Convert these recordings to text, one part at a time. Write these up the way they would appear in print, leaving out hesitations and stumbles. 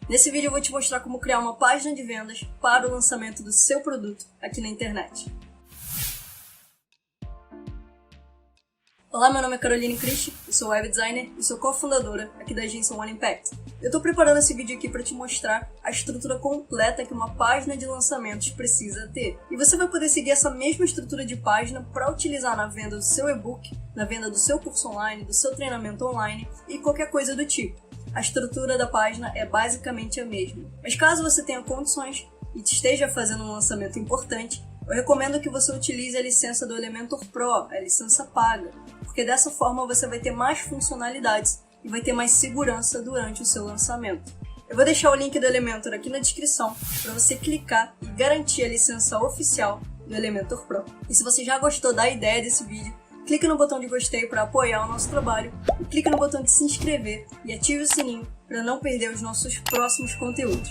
Nesse vídeo eu vou te mostrar como criar uma página de vendas para o lançamento do seu produto aqui na internet. Olá, meu nome é Caroline Christi, eu sou web designer e sou cofundadora aqui da agência One Impact. Eu estou preparando esse vídeo aqui para te mostrar a estrutura completa que uma página de lançamentos precisa ter. E você vai poder seguir essa mesma estrutura de página para utilizar na venda do seu e-book, na venda do seu curso online, do seu treinamento online e qualquer coisa do tipo. A estrutura da página é basicamente a mesma. Mas caso você tenha condições e esteja fazendo um lançamento importante, eu recomendo que você utilize a licença do Elementor Pro, a licença paga, porque dessa forma você vai ter mais funcionalidades e vai ter mais segurança durante o seu lançamento. Eu vou deixar o link do Elementor aqui na descrição para você clicar e garantir a licença oficial do Elementor Pro. E se você já gostou da ideia desse vídeo, clique no botão de gostei para apoiar o nosso trabalho e clique no botão de se inscrever e ative o sininho para não perder os nossos próximos conteúdos.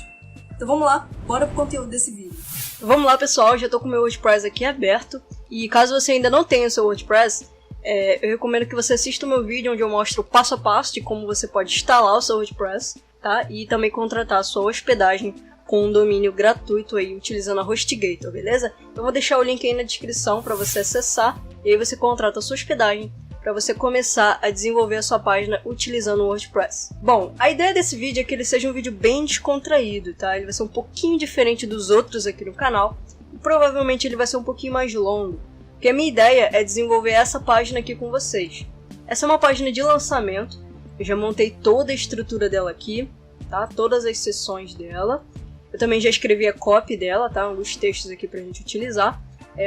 Então vamos lá, bora pro conteúdo desse vídeo. Vamos lá, pessoal, já estou com o meu WordPress aqui aberto e caso você ainda não tenha o seu WordPress, eu recomendo que você assista o meu vídeo onde eu mostro o passo a passo de como você pode instalar o seu WordPress, tá? E também contratar a sua hospedagem com um domínio gratuito aí utilizando a HostGator, beleza? Eu vou deixar o link aí na descrição para você acessar e aí você contrata a sua hospedagem para você começar a desenvolver a sua página utilizando o WordPress. Bom, a ideia desse vídeo é que ele seja um vídeo bem descontraído, tá? Ele vai ser um pouquinho diferente dos outros aqui no canal e provavelmente ele vai ser um pouquinho mais longo, porque a minha ideia é desenvolver essa página aqui com vocês. Essa é uma página de lançamento, eu já montei toda a estrutura dela aqui, tá? Todas as seções dela. Eu também já escrevi a copy dela, tá? Alguns textos aqui pra gente utilizar.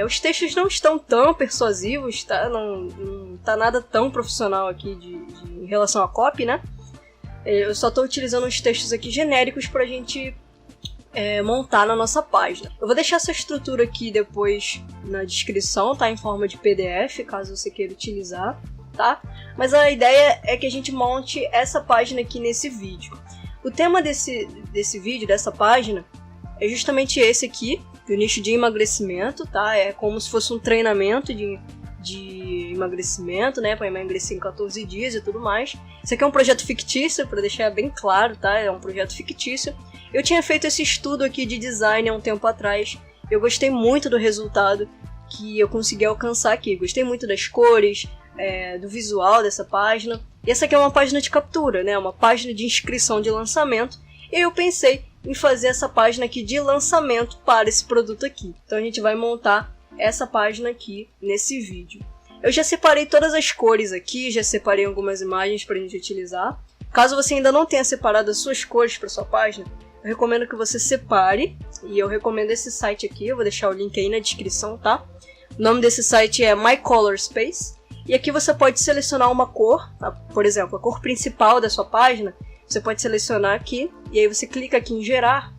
Os textos não estão tão persuasivos, tá? Não tá nada tão profissional aqui em relação à copy, né? Eu só estou utilizando uns textos aqui genéricos pra gente montar na nossa página. Eu vou deixar essa estrutura aqui depois na descrição, tá? Em forma de PDF, caso você queira utilizar, tá? Mas a ideia é que a gente monte essa página aqui nesse vídeo. O tema desse vídeo, dessa página, é justamente esse aqui, do nicho de emagrecimento, tá? É como se fosse um treinamento de emagrecimento, né? Para emagrecer em 14 dias e tudo mais. Isso aqui é um projeto fictício, para deixar bem claro, tá? É um projeto fictício. Eu tinha feito esse estudo aqui de design há um tempo atrás. Eu gostei muito do resultado que eu consegui alcançar aqui. Gostei muito das cores, do visual dessa página. E essa aqui é uma página de captura, né? Uma página de inscrição de lançamento. E eu pensei em fazer essa página aqui de lançamento para esse produto aqui. Então a gente vai montar essa página aqui nesse vídeo. Eu já separei todas as cores aqui, já separei algumas imagens para a gente utilizar. Caso você ainda não tenha separado as suas cores para sua página, eu recomendo que você separe. E eu recomendo esse site aqui, eu vou deixar o link aí na descrição, tá? O nome desse site é My Color Space. E aqui você pode selecionar uma cor, tá? Por exemplo, a cor principal da sua página. Você pode selecionar aqui, e aí você clica aqui em gerar,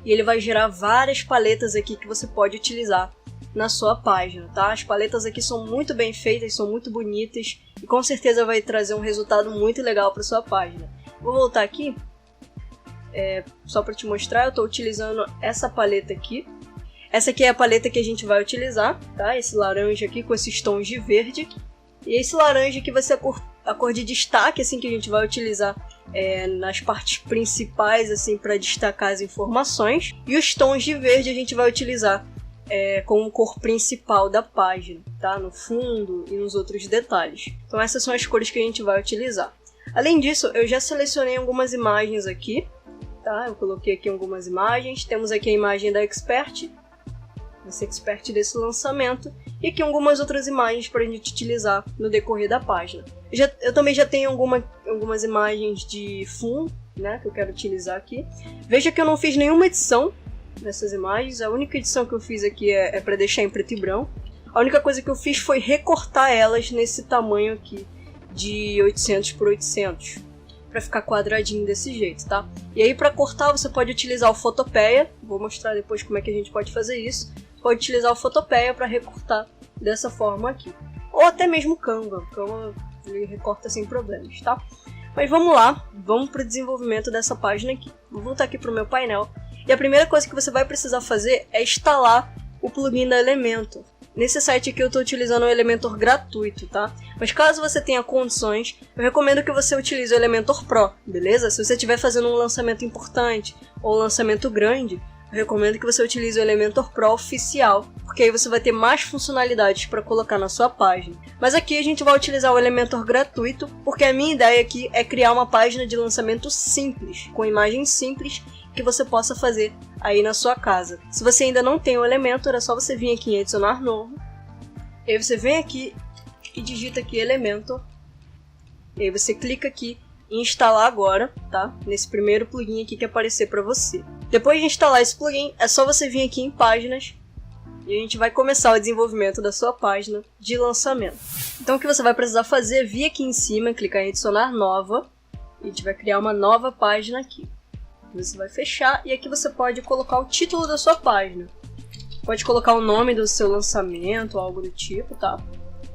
e ele vai gerar várias paletas aqui que você pode utilizar na sua página, tá? As paletas aqui são muito bem feitas, são muito bonitas, e com certeza vai trazer um resultado muito legal para sua página. Vou voltar aqui, só para te mostrar, eu estou utilizando essa paleta aqui. Essa aqui é a paleta que a gente vai utilizar, tá? Esse laranja aqui com esses tons de verde, e esse laranja aqui vai ser a cor de destaque, assim, que a gente vai utilizar nas partes principais, assim, para destacar as informações. E os tons de verde a gente vai utilizar como cor principal da página, tá? No fundo e nos outros detalhes. Então essas são as cores que a gente vai utilizar. Além disso, eu já selecionei algumas imagens aqui, tá? Eu coloquei aqui algumas imagens. Temos aqui a imagem da Expert, esse Expert desse lançamento. E aqui algumas outras imagens para a gente utilizar no decorrer da página. Eu também já tenho algumas imagens de fundo, né, que eu quero utilizar aqui. Veja que eu não fiz nenhuma edição nessas imagens. A única edição que eu fiz aqui é para deixar em preto e branco. A única coisa que eu fiz foi recortar elas nesse tamanho aqui de 800 por 800. Para ficar quadradinho desse jeito, tá? E aí para cortar você pode utilizar o Fotopeia. Vou mostrar depois como é que a gente pode fazer isso. Pode utilizar o Fotopeia para recortar dessa forma aqui. Ou até mesmo o Canva. O Canva ele recorta sem problemas, tá? Mas vamos lá, vamos para o desenvolvimento dessa página aqui. Vou voltar aqui para o meu painel. E a primeira coisa que você vai precisar fazer é instalar o plugin da Elementor. nesse site aqui eu estou utilizando o Elementor gratuito, tá? Mas caso você tenha condições, eu recomendo que você utilize o Elementor Pro, beleza? Se você estiver fazendo um lançamento importante ou um lançamento grande, eu recomendo que você utilize o Elementor Pro oficial, porque aí você vai ter mais funcionalidades para colocar na sua página. Mas aqui a gente vai utilizar o Elementor gratuito, porque a minha ideia aqui é criar uma página de lançamento simples, com imagens simples, que você possa fazer aí na sua casa. Se você ainda não tem o Elementor, é só você vir aqui em adicionar novo, e aí você vem aqui e digita aqui Elementor, e aí você clica aqui em instalar agora, tá? Nesse primeiro plugin aqui que aparecer para você. Depois de instalar esse plugin, é só você vir aqui em páginas e a gente vai começar o desenvolvimento da sua página de lançamento. Então o que você vai precisar fazer é vir aqui em cima, clicar em adicionar nova, e a gente vai criar uma nova página aqui. Você vai fechar e aqui você pode colocar o título da sua página. Pode colocar o nome do seu lançamento, algo do tipo, tá?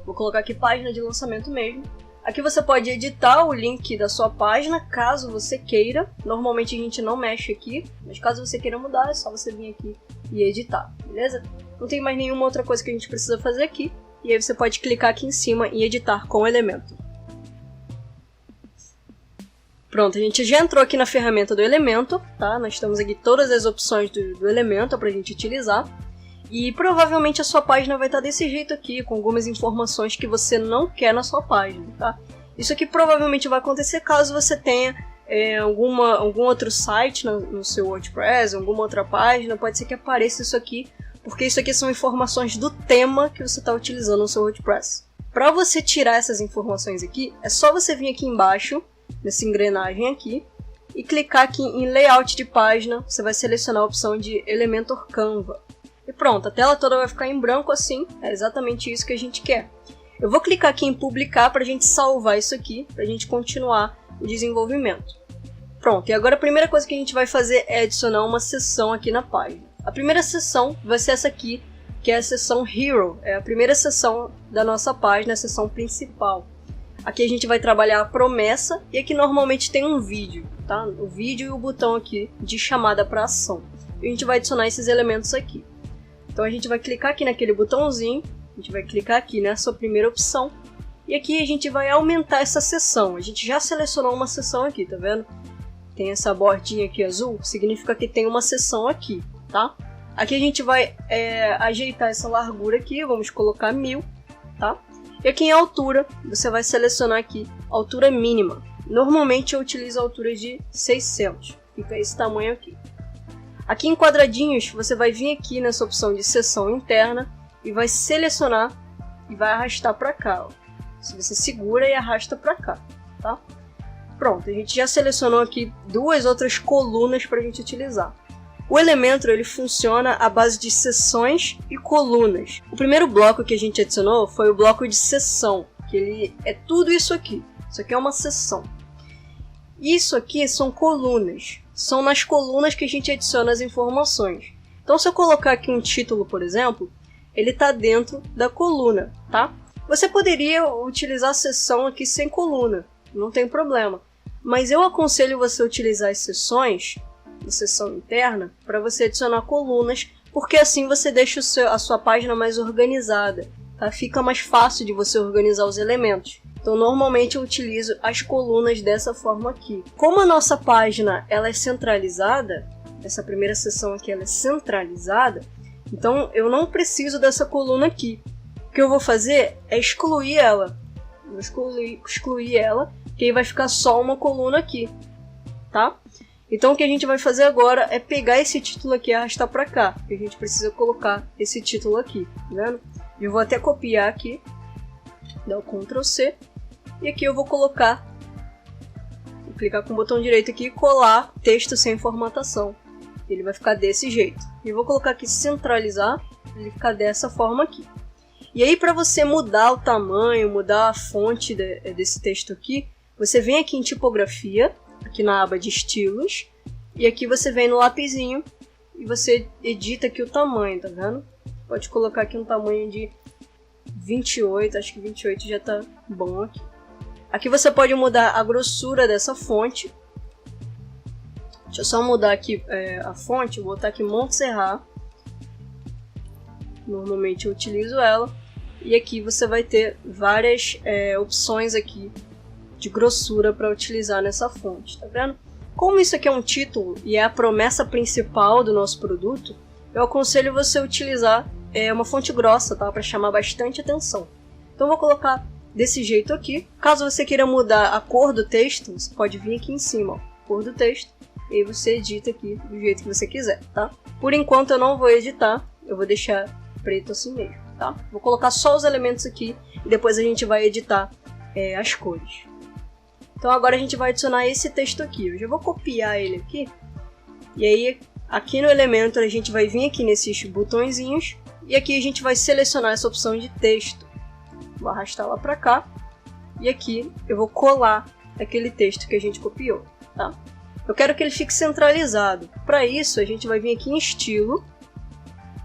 Vou colocar aqui página de lançamento mesmo. Aqui você pode editar o link da sua página, caso você queira. Normalmente a gente não mexe aqui, mas caso você queira mudar, é só você vir aqui e editar, beleza? Não tem mais nenhuma outra coisa que a gente precisa fazer aqui. E aí você pode clicar aqui em cima em editar com Elementor. Pronto, a gente já entrou aqui na ferramenta do Elementor, tá? Nós temos aqui todas as opções do Elementor para a gente utilizar. E provavelmente a sua página vai estar desse jeito aqui, com algumas informações que você não quer na sua página, tá? Isso aqui provavelmente vai acontecer caso você tenha algum outro site no seu WordPress, alguma outra página, pode ser que apareça isso aqui, porque isso aqui são informações do tema que você está utilizando no seu WordPress. Para você tirar essas informações aqui, é só você vir aqui embaixo, nessa engrenagem aqui, e clicar aqui em Layout de página, você vai selecionar a opção de Elementor Canva. E pronto, a tela toda vai ficar em branco assim, é exatamente isso que a gente quer. Eu vou clicar aqui em publicar para a gente salvar isso aqui, para a gente continuar o desenvolvimento. Pronto, e agora a primeira coisa que a gente vai fazer é adicionar uma seção aqui na página. A primeira seção vai ser essa aqui, que é a seção Hero, é a primeira seção da nossa página, a seção principal. Aqui a gente vai trabalhar a promessa e aqui normalmente tem um vídeo, tá? O vídeo e o botão aqui de chamada para ação. E a gente vai adicionar esses elementos aqui. Então a gente vai clicar aqui naquele botãozinho, a gente vai clicar aqui nessa primeira opção, e aqui a gente vai aumentar essa seção. A gente já selecionou uma seção aqui, tá vendo? Tem essa bordinha aqui azul, significa que tem uma seção aqui, tá? Aqui a gente vai ajeitar essa largura aqui, vamos colocar 1000, tá? E aqui em altura, você vai selecionar aqui altura mínima. Normalmente eu utilizo a altura de 600, fica esse tamanho aqui. Aqui em quadradinhos, você vai vir aqui nessa opção de seção interna e vai selecionar e vai arrastar para cá. Ó. Você segura e arrasta para cá, tá? Pronto, a gente já selecionou aqui duas outras colunas para a gente utilizar. O Elementor ele funciona à base de seções e colunas. O primeiro bloco que a gente adicionou foi o bloco de seção, que ele é tudo isso aqui. Isso aqui é uma seção. Isso aqui são colunas. São nas colunas que a gente adiciona as informações. Então, se eu colocar aqui um título, por exemplo, ele está dentro da coluna, tá? Você poderia utilizar a seção aqui sem coluna, não tem problema. Mas eu aconselho você utilizar as seções, a seção interna, para você adicionar colunas, porque assim você deixa a sua página mais organizada, tá? Fica mais fácil de você organizar os elementos. Então, normalmente eu utilizo as colunas dessa forma aqui. Como a nossa página ela é centralizada, essa primeira seção aqui ela é centralizada, então eu não preciso dessa coluna aqui. O que eu vou fazer é excluir ela. Vou excluir ela, que aí vai ficar só uma coluna aqui, tá? Então o que a gente vai fazer agora é pegar esse título aqui e arrastar para cá. Porque a gente precisa colocar esse título aqui, tá vendo? Eu vou até copiar aqui, dar o Ctrl C. E aqui eu vou colocar, vou clicar com o botão direito aqui e colar texto sem formatação. Ele vai ficar desse jeito. E eu vou colocar aqui centralizar, ele ficar dessa forma aqui. E aí para você mudar o tamanho, mudar a fonte desse texto aqui, você vem aqui em tipografia, aqui na aba de estilos, e aqui você vem no lapisinho e você edita aqui o tamanho, tá vendo? Pode colocar aqui um tamanho de 28, acho que 28 já tá bom aqui. Aqui você pode mudar a grossura dessa fonte. Deixa eu só mudar aqui a fonte, vou botar aqui Montserrat. normalmente eu utilizo ela. E aqui você vai ter várias opções aqui de grossura para utilizar nessa fonte, tá vendo? Como isso aqui é um título e é a promessa principal do nosso produto, eu aconselho você a utilizar uma fonte grossa, tá? Para chamar bastante atenção. Então eu vou colocar desse jeito aqui. Caso você queira mudar a cor do texto, você pode vir aqui em cima, ó, cor do texto, e aí você edita aqui do jeito que você quiser, tá? Por enquanto eu não vou editar, eu vou deixar preto assim mesmo, tá? Vou colocar só os elementos aqui e depois a gente vai editar as cores. Então agora a gente vai adicionar esse texto aqui. Eu já vou copiar ele aqui. E aí aqui no elemento a gente vai vir aqui nesses botõezinhos e aqui a gente vai selecionar essa opção de texto. Vou arrastar lá pra cá e aqui eu vou colar aquele texto que a gente copiou, tá? Eu quero que ele fique centralizado. Para isso a gente vai vir aqui em estilo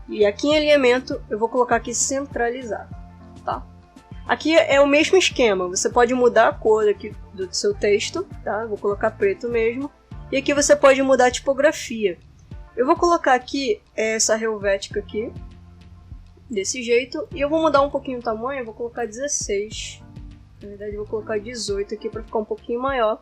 e aqui em alinhamento eu vou colocar aqui centralizado, tá? Aqui é o mesmo esquema, você pode mudar a cor aqui do seu texto, tá? Vou colocar preto mesmo. E aqui você pode mudar a tipografia. Eu vou colocar aqui essa helvética aqui, desse jeito. E eu vou mudar um pouquinho o tamanho, eu vou colocar 16. Na verdade eu vou colocar 18 aqui para ficar um pouquinho maior.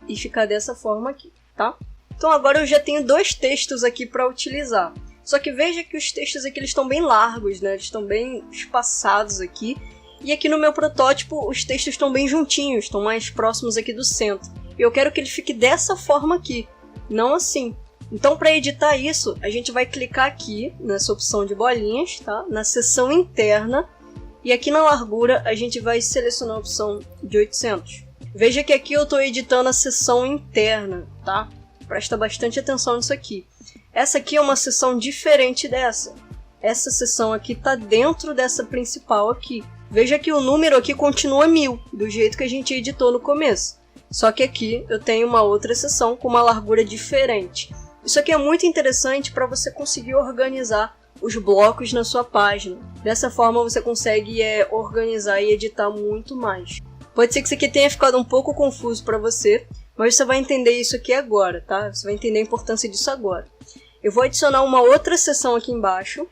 E ficar dessa forma aqui, tá? Então agora eu já tenho dois textos aqui para utilizar. Só que veja que os textos aqui eles estão bem largos, né? Eles estão bem espaçados aqui. E aqui no meu protótipo os textos estão bem juntinhos, estão mais próximos aqui do centro. E eu quero que ele fique dessa forma aqui, não assim. Então para editar isso, a gente vai clicar aqui nessa opção de bolinhas, tá? Na seção interna. E aqui na largura a gente vai selecionar a opção de 800. Veja que aqui eu estou editando a seção interna, tá? Presta bastante atenção nisso aqui. Essa aqui é uma seção diferente dessa. Essa seção aqui está dentro dessa principal aqui. Veja que o número aqui continua 1000, do jeito que a gente editou no começo. Só que aqui eu tenho uma outra seção com uma largura diferente. Isso aqui é muito interessante para você conseguir organizar os blocos na sua página. Dessa forma você consegue organizar e editar muito mais. Pode ser que isso aqui tenha ficado um pouco confuso para você, mas você vai entender isso aqui agora, tá? Você vai entender a importância disso agora. Eu vou adicionar uma outra seção aqui embaixo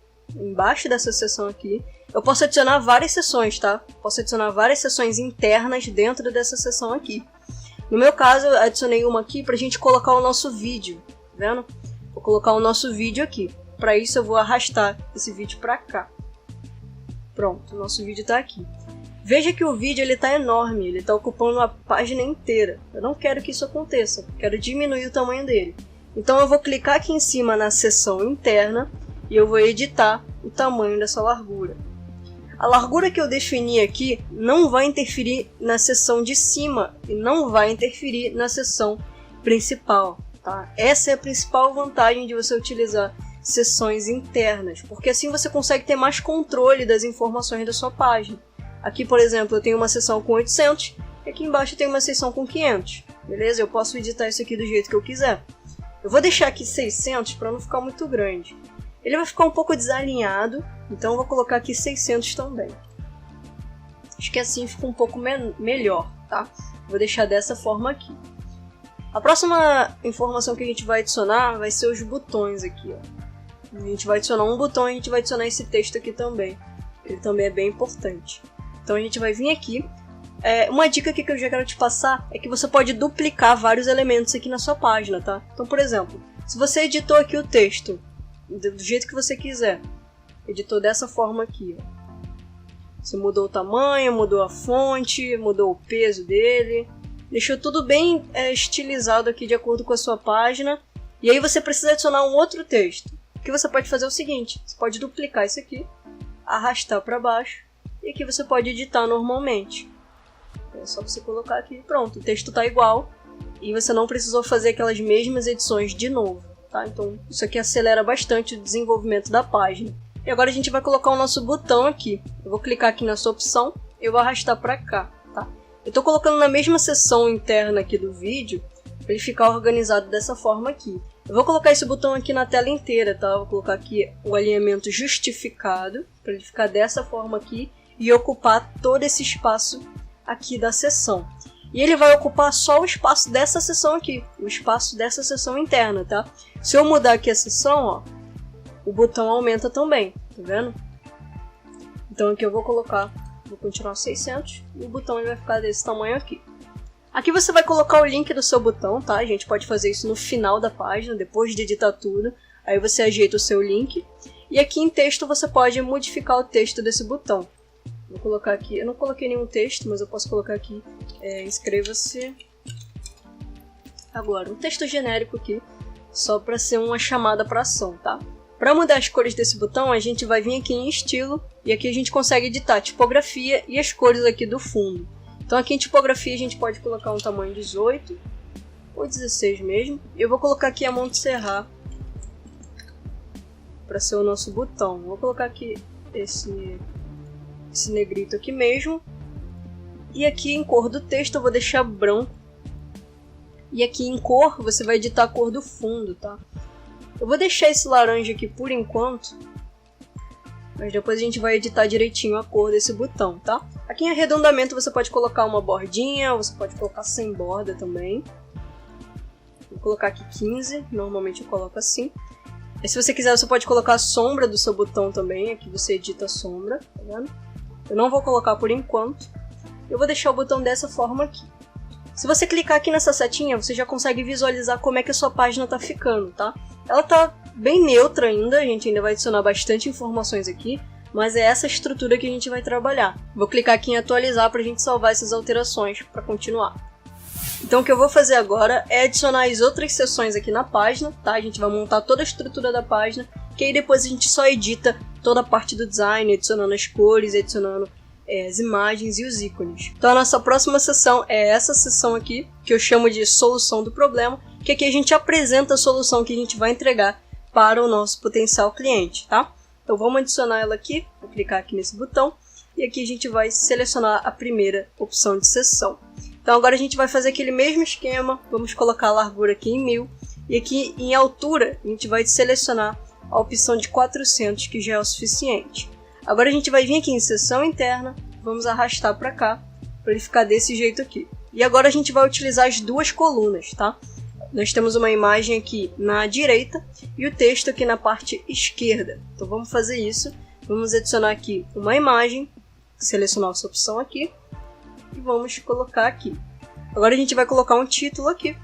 dessa seção aqui. Eu posso adicionar várias seções, tá? Posso adicionar várias seções internas dentro dessa seção aqui. No meu caso, eu adicionei uma aqui pra gente colocar o nosso vídeo, tá vendo? Vou colocar o nosso vídeo aqui. Para isso eu vou arrastar esse vídeo pra cá. Pronto, o nosso vídeo tá aqui. Veja que o vídeo ele tá enorme, ele tá ocupando uma página inteira. Eu não quero que isso aconteça, quero diminuir o tamanho dele. Então eu vou clicar aqui em cima na seção interna e eu vou editar o tamanho dessa largura. A largura que eu defini aqui não vai interferir na seção de cima e não vai interferir na seção principal, tá? Essa é a principal vantagem de você utilizar seções internas, porque assim você consegue ter mais controle das informações da sua página. Aqui, por exemplo, eu tenho uma seção com 800 e aqui embaixo eu tenho uma seção com 500, beleza? Eu posso editar isso aqui do jeito que eu quiser. Eu vou deixar aqui 600 para não ficar muito grande. Ele vai ficar um pouco desalinhado, então eu vou colocar aqui 600 também. Acho que assim fica um pouco melhor, tá? Vou deixar dessa forma aqui. A próxima informação que a gente vai adicionar vai ser os botões aqui, ó. A gente vai adicionar um botão e a gente vai adicionar esse texto aqui também. Ele também é bem importante. Então a gente vai vir aqui. Uma dica aqui que eu já quero te passar é que você pode duplicar vários elementos aqui na sua página, tá? Então, por exemplo, se você editou aqui o texto do jeito que você quiser, editou dessa forma aqui, ó. Você mudou o tamanho, mudou a fonte, mudou o peso dele, deixou tudo bem estilizado aqui de acordo com a sua página. E aí você precisa adicionar um outro texto. O que você pode fazer é o seguinte, você pode duplicar isso aqui, arrastar para baixo, e aqui você pode editar normalmente. É só você colocar aqui e pronto, o texto está igual e você não precisou fazer aquelas mesmas edições de novo, tá? Então isso aqui acelera bastante o desenvolvimento da página. E agora a gente vai colocar o nosso botão aqui. Eu vou clicar aqui nessa opção e eu vou arrastar para cá, tá? Eu estou colocando na mesma seção interna aqui do vídeo para ele ficar organizado dessa forma aqui. Eu vou colocar esse botão aqui na tela inteira, tá? Eu vou colocar aqui o alinhamento justificado para ele ficar dessa forma aqui e ocupar todo esse espaço aqui da seção. E ele vai ocupar só o espaço dessa seção aqui, o espaço dessa seção interna, tá? Se eu mudar aqui a seção, ó, o botão aumenta também. Tá vendo? Então aqui eu vou continuar 600 e o botão ele vai ficar desse tamanho aqui. Aqui você vai colocar o link do seu botão, tá? A gente pode fazer isso no final da página, depois de editar tudo. Aí você ajeita o seu link. E aqui em texto você pode modificar o texto desse botão. Vou colocar aqui, eu não coloquei nenhum texto, mas eu posso colocar aqui, inscreva-se agora. Um texto genérico aqui, só para ser uma chamada para ação, tá? Para mudar as cores desse botão, a gente vai vir aqui em estilo, e aqui a gente consegue editar a tipografia e as cores aqui do fundo. Então aqui em tipografia a gente pode colocar um tamanho 18 ou 16 mesmo. Eu vou colocar aqui a Montserrat para ser o nosso botão. Vou colocar aqui esse negrito aqui mesmo. E aqui em cor do texto eu vou deixar branco. E aqui em cor você vai editar a cor do fundo, tá? Eu vou deixar esse laranja aqui por enquanto, mas depois a gente vai editar direitinho a cor desse botão, tá? Aqui em arredondamento você pode colocar uma bordinha, você pode colocar sem borda também. Vou colocar aqui 15, normalmente eu coloco assim. E se você quiser você pode colocar a sombra do seu botão também, aqui você edita a sombra, tá vendo? Eu não vou colocar por enquanto, eu vou deixar o botão dessa forma aqui. Se você clicar aqui nessa setinha, você já consegue visualizar como é que a sua página tá ficando, tá? Ela tá bem neutra ainda, a gente ainda vai adicionar bastante informações aqui, mas é essa estrutura que a gente vai trabalhar. Vou clicar aqui em atualizar para a gente salvar essas alterações para continuar. Então o que eu vou fazer agora é adicionar as outras seções aqui na página, tá? A gente vai montar toda a estrutura da página, que aí depois a gente só edita toda a parte do design, adicionando as cores, adicionando as imagens e os ícones. Então a nossa próxima seção é essa seção aqui, que eu chamo de solução do problema, que aqui a gente apresenta a solução que a gente vai entregar para o nosso potencial cliente, tá? Então vamos adicionar ela aqui, vou clicar aqui nesse botão, e aqui a gente vai selecionar a primeira opção de seção. Então agora a gente vai fazer aquele mesmo esquema, vamos colocar a largura aqui em 1000, e aqui em altura a gente vai selecionar a opção de 400, que já é o suficiente. Agora a gente vai vir aqui em seção interna, vamos arrastar para cá, para ele ficar desse jeito aqui. E agora a gente vai utilizar as duas colunas, tá? Nós temos uma imagem aqui na direita e o texto aqui na parte esquerda. Então vamos fazer isso. Vamos adicionar aqui uma imagem, selecionar essa opção aqui e vamos colocar aqui. Agora a gente vai colocar um título aqui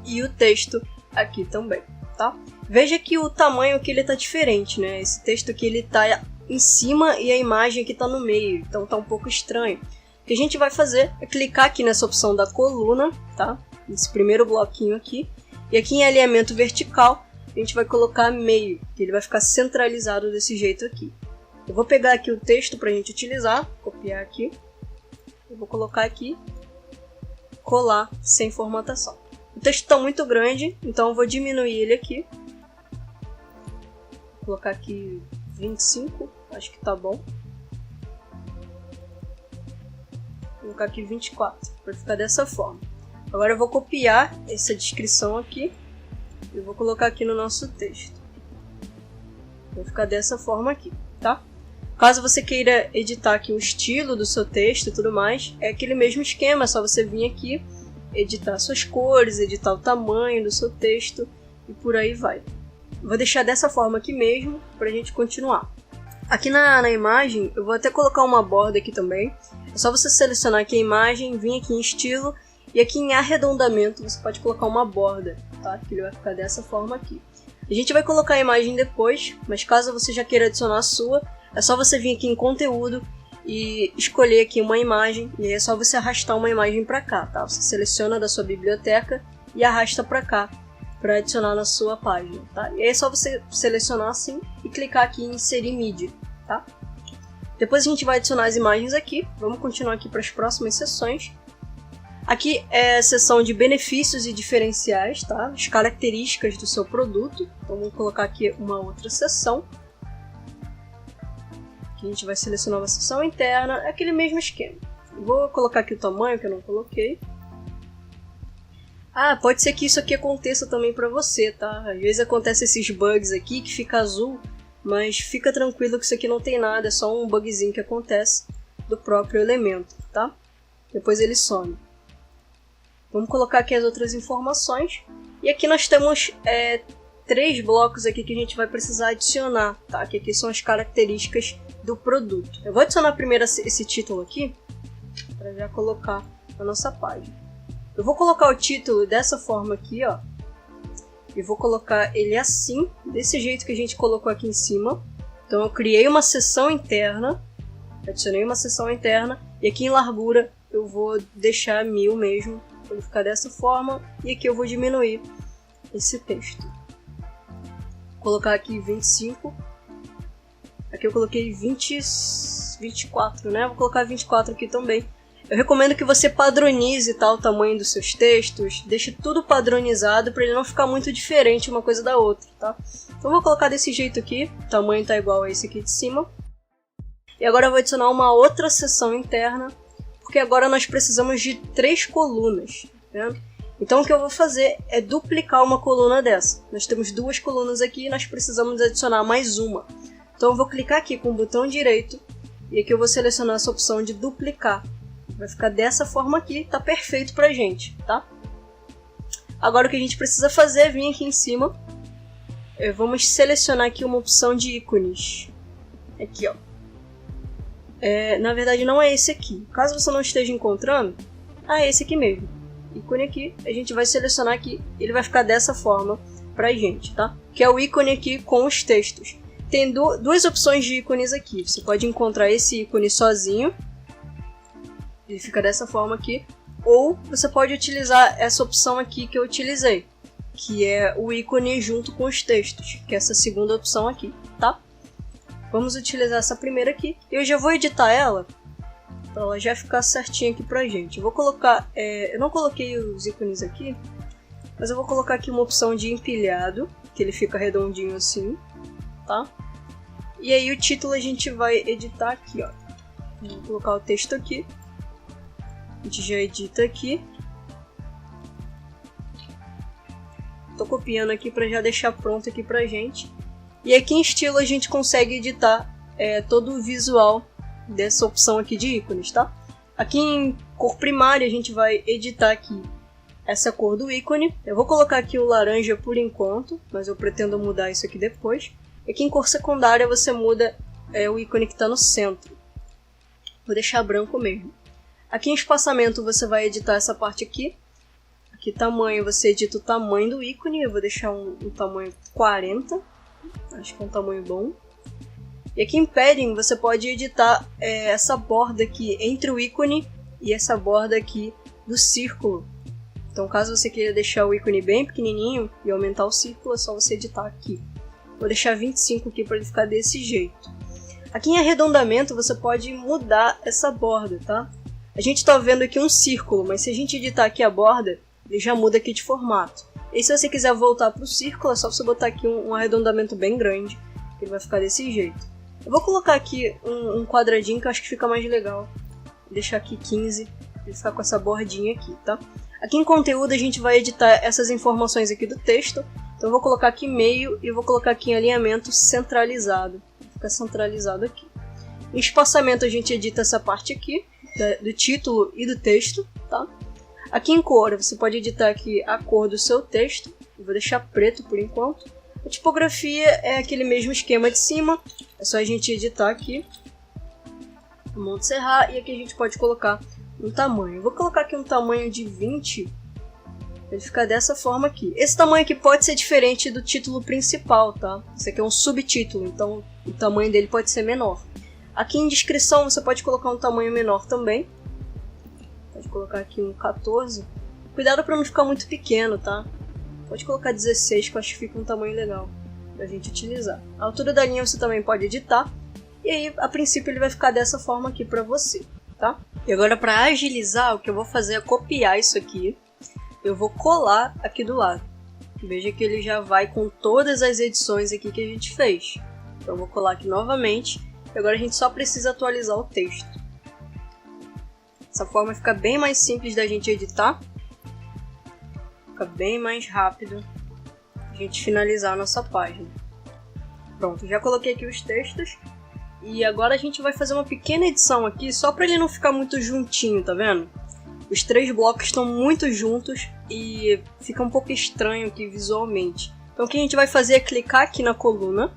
e o texto aqui também, tá? Veja que o tamanho aqui ele está diferente, né? Esse texto aqui ele está em cima e a imagem aqui está no meio, então está um pouco estranho. O que a gente vai fazer é clicar aqui nessa opção da coluna, tá? Nesse primeiro bloquinho aqui, e aqui em alinhamento vertical a gente vai colocar meio, que ele vai ficar centralizado desse jeito aqui. Eu vou pegar aqui o texto para a gente utilizar, copiar aqui, eu vou colocar aqui, colar sem formatação. O texto está muito grande, então eu vou diminuir ele aqui, vou colocar aqui 25, acho que tá bom. Vou colocar aqui 24, para ficar dessa forma. Agora eu vou copiar essa descrição aqui e vou colocar aqui no nosso texto. Vai ficar dessa forma aqui, tá? Caso você queira editar aqui o estilo do seu texto e tudo mais, é aquele mesmo esquema, é só você vir aqui, editar suas cores, editar o tamanho do seu texto e por aí vai. Vou deixar dessa forma aqui mesmo para a gente continuar. Aqui na imagem, eu vou até colocar uma borda aqui também. É só você selecionar aqui a imagem, vir aqui em estilo. E aqui em arredondamento você pode colocar uma borda, tá? Que ele vai ficar dessa forma aqui. A gente vai colocar a imagem depois, mas caso você já queira adicionar a sua, é só você vir aqui em conteúdo e escolher aqui uma imagem. E aí é só você arrastar uma imagem para cá, tá? Você seleciona da sua biblioteca e arrasta para cá, para adicionar na sua página, tá? E aí é só você selecionar assim e clicar aqui em inserir mídia, tá? Depois a gente vai adicionar as imagens aqui. Vamos continuar aqui para as próximas seções. Aqui é a seção de benefícios e diferenciais, tá? As características do seu produto. Então vamos colocar aqui uma outra seção. Aqui a gente vai selecionar uma seção interna, é aquele mesmo esquema. Vou colocar aqui o tamanho que eu não coloquei. Ah, pode ser que isso aqui aconteça também para você, tá? Às vezes acontece esses bugs aqui que fica azul, mas fica tranquilo que isso aqui não tem nada, é só um bugzinho que acontece do próprio elemento, tá? Depois ele some. Vamos colocar aqui as outras informações. E aqui nós temos 3 blocos aqui que a gente vai precisar adicionar, tá? Que aqui são as características do produto. Eu vou adicionar primeiro esse título aqui, para já colocar na nossa página. Eu vou colocar o título dessa forma aqui, ó. E vou colocar ele assim, desse jeito que a gente colocou aqui em cima. Então eu criei uma seção interna, adicionei uma seção interna, e aqui em largura eu vou deixar 1000 mesmo, para ele ficar dessa forma, e aqui eu vou diminuir esse texto. Vou colocar aqui 25, aqui eu coloquei 24, né? Vou colocar 24 aqui também. Eu recomendo que você padronize, tá, o tamanho dos seus textos, deixe tudo padronizado para ele não ficar muito diferente uma coisa da outra, tá? Então eu vou colocar desse jeito aqui, o tamanho tá igual a esse aqui de cima. E agora eu vou adicionar uma outra seção interna, porque agora nós precisamos de 3 colunas, né? Então o que eu vou fazer é duplicar uma coluna dessa. Nós temos 2 colunas aqui e nós precisamos adicionar mais uma. Então eu vou clicar aqui com o botão direito e aqui eu vou selecionar essa opção de duplicar. Vai ficar dessa forma aqui, tá perfeito pra gente, tá? Agora o que a gente precisa fazer é vir aqui em cima. Vamos selecionar aqui uma opção de ícones. Aqui, ó. Na verdade não é esse aqui. Caso você não esteja encontrando, é esse aqui mesmo. Ícone aqui, a gente vai selecionar aqui. Ele vai ficar dessa forma pra gente, tá? Que é o ícone aqui com os textos. Tem duas opções de ícones aqui. Você pode encontrar esse ícone sozinho. Ele fica dessa forma aqui. Ou você pode utilizar essa opção aqui que eu utilizei, que é o ícone junto com os textos, que é essa segunda opção aqui, tá? Vamos utilizar essa primeira aqui. Eu já vou editar ela, para ela já ficar certinha aqui pra gente. Eu vou colocar, eu não coloquei os ícones aqui, mas eu vou colocar aqui uma opção de empilhado, que ele fica redondinho assim, tá? E aí o título a gente vai editar aqui, ó. Vou colocar o texto aqui. A gente já edita aqui. Tô copiando aqui para já deixar pronto aqui pra gente. E aqui em estilo a gente consegue editar todo o visual dessa opção aqui de ícones, tá? Aqui em cor primária a gente vai editar aqui essa cor do ícone. Eu vou colocar aqui o laranja por enquanto, mas eu pretendo mudar isso aqui depois. Aqui em cor secundária você muda o ícone que está no centro. Vou deixar branco mesmo. Aqui em espaçamento você vai editar essa parte aqui. Aqui tamanho, você edita o tamanho do ícone. Eu vou deixar um tamanho 40. Acho que é um tamanho bom. E aqui em padding você pode editar essa borda aqui entre o ícone e essa borda aqui do círculo. Então caso você queira deixar o ícone bem pequenininho e aumentar o círculo, é só você editar aqui. Vou deixar 25 aqui para ele ficar desse jeito. Aqui em arredondamento você pode mudar essa borda, tá? A gente está vendo aqui um círculo, mas se a gente editar aqui a borda, ele já muda aqui de formato. E se você quiser voltar para o círculo, é só você botar aqui um arredondamento bem grande, que ele vai ficar desse jeito. Eu vou colocar aqui um quadradinho que eu acho que fica mais legal. Vou deixar aqui 15, para ele ficar com essa bordinha aqui, tá? Aqui em conteúdo a gente vai editar essas informações aqui do texto. Então eu vou colocar aqui meio e vou colocar aqui em alinhamento centralizado. Fica centralizado aqui. Em espaçamento a gente edita essa parte aqui, do título e do texto, tá? Aqui em cor, você pode editar aqui a cor do seu texto. Eu vou deixar preto por enquanto. A tipografia é aquele mesmo esquema de cima. É só a gente editar aqui. Vamos encerrar e aqui a gente pode colocar um tamanho. Eu vou colocar aqui um tamanho de 20. Ele fica dessa forma aqui. Esse tamanho aqui pode ser diferente do título principal, tá? Esse aqui é um subtítulo, então o tamanho dele pode ser menor. Aqui em descrição você pode colocar um tamanho menor também. Pode colocar aqui um 14. Cuidado para não ficar muito pequeno, tá? Pode colocar 16, que eu acho que fica um tamanho legal pra gente utilizar. A altura da linha você também pode editar. E aí, a princípio, ele vai ficar dessa forma aqui pra você, tá? E agora, para agilizar, o que eu vou fazer é copiar isso aqui. Eu vou colar aqui do lado. Veja que ele já vai com todas as edições aqui que a gente fez. Então eu vou colar aqui novamente. E agora a gente só precisa atualizar o texto. Dessa forma fica bem mais simples da gente editar. Fica bem mais rápido a gente finalizar a nossa página. Pronto, já coloquei aqui os textos. E agora a gente vai fazer uma pequena edição aqui, só para ele não ficar muito juntinho, tá vendo? Os 3 blocos estão muito juntos e fica um pouco estranho aqui visualmente. Então o que a gente vai fazer é clicar aqui na coluna,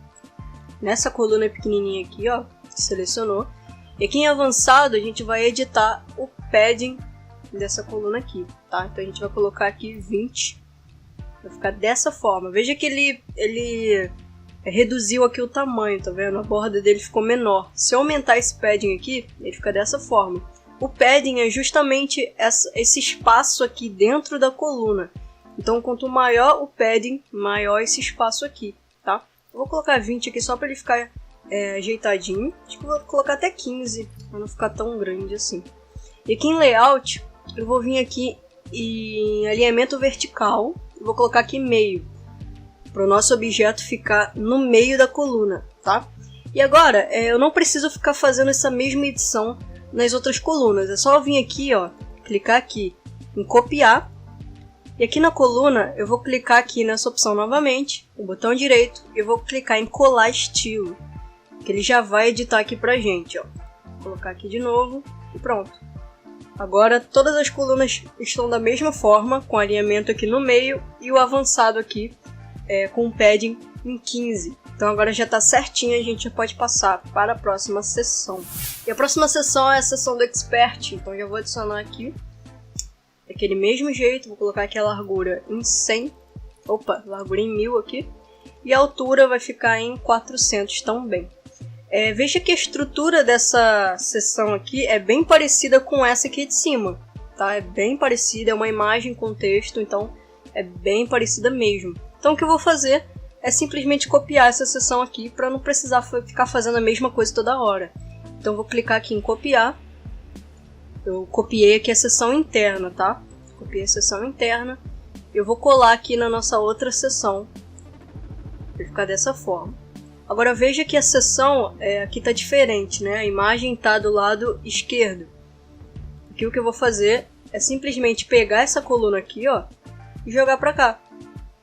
nessa coluna pequenininha aqui, ó, que selecionou. E aqui em avançado a gente vai editar o padding dessa coluna aqui, tá? Então a gente vai colocar aqui 20, vai ficar dessa forma. Veja que ele reduziu aqui o tamanho, tá vendo? A borda dele ficou menor. Se eu aumentar esse padding aqui, ele fica dessa forma. O padding é justamente esse espaço aqui dentro da coluna. Então quanto maior o padding, maior esse espaço aqui, tá? Eu vou colocar 20 aqui só para ele ficar ajeitadinho. Acho que eu vou colocar até 15, para não ficar tão grande assim. E aqui em layout, eu vou vir aqui em alinhamento vertical. Eu vou colocar aqui meio, para o nosso objeto ficar no meio da coluna, tá? E agora, eu não preciso ficar fazendo essa mesma edição nas outras colunas. É só eu vir aqui, ó, clicar aqui em copiar. E aqui na coluna, eu vou clicar aqui nessa opção novamente, o botão direito, e eu vou clicar em colar estilo, que ele já vai editar aqui pra gente, ó. Vou colocar aqui de novo e pronto. Agora todas as colunas estão da mesma forma, com alinhamento aqui no meio e o avançado aqui com o padding em 15. Então agora já está certinho, a gente já pode passar para a próxima seção. E a próxima seção é a seção do Expert, então já vou adicionar aqui daquele mesmo jeito, vou colocar aqui a largura em 100, largura em 1000 aqui, e a altura vai ficar em 400 também. Veja que a estrutura dessa seção aqui é bem parecida com essa aqui de cima, tá? É bem parecida, é uma imagem com texto, então é bem parecida mesmo. Então o que eu vou fazer é simplesmente copiar essa seção aqui para não precisar ficar fazendo a mesma coisa toda hora. Então vou clicar aqui em copiar. Eu copiei aqui a seção interna, tá? Copiei a seção interna. Eu vou colar aqui na nossa outra seção. Vai ficar dessa forma. Agora veja que a seção aqui está diferente, né? A imagem está do lado esquerdo. Aqui o que eu vou fazer é simplesmente pegar essa coluna aqui, ó, e jogar para cá.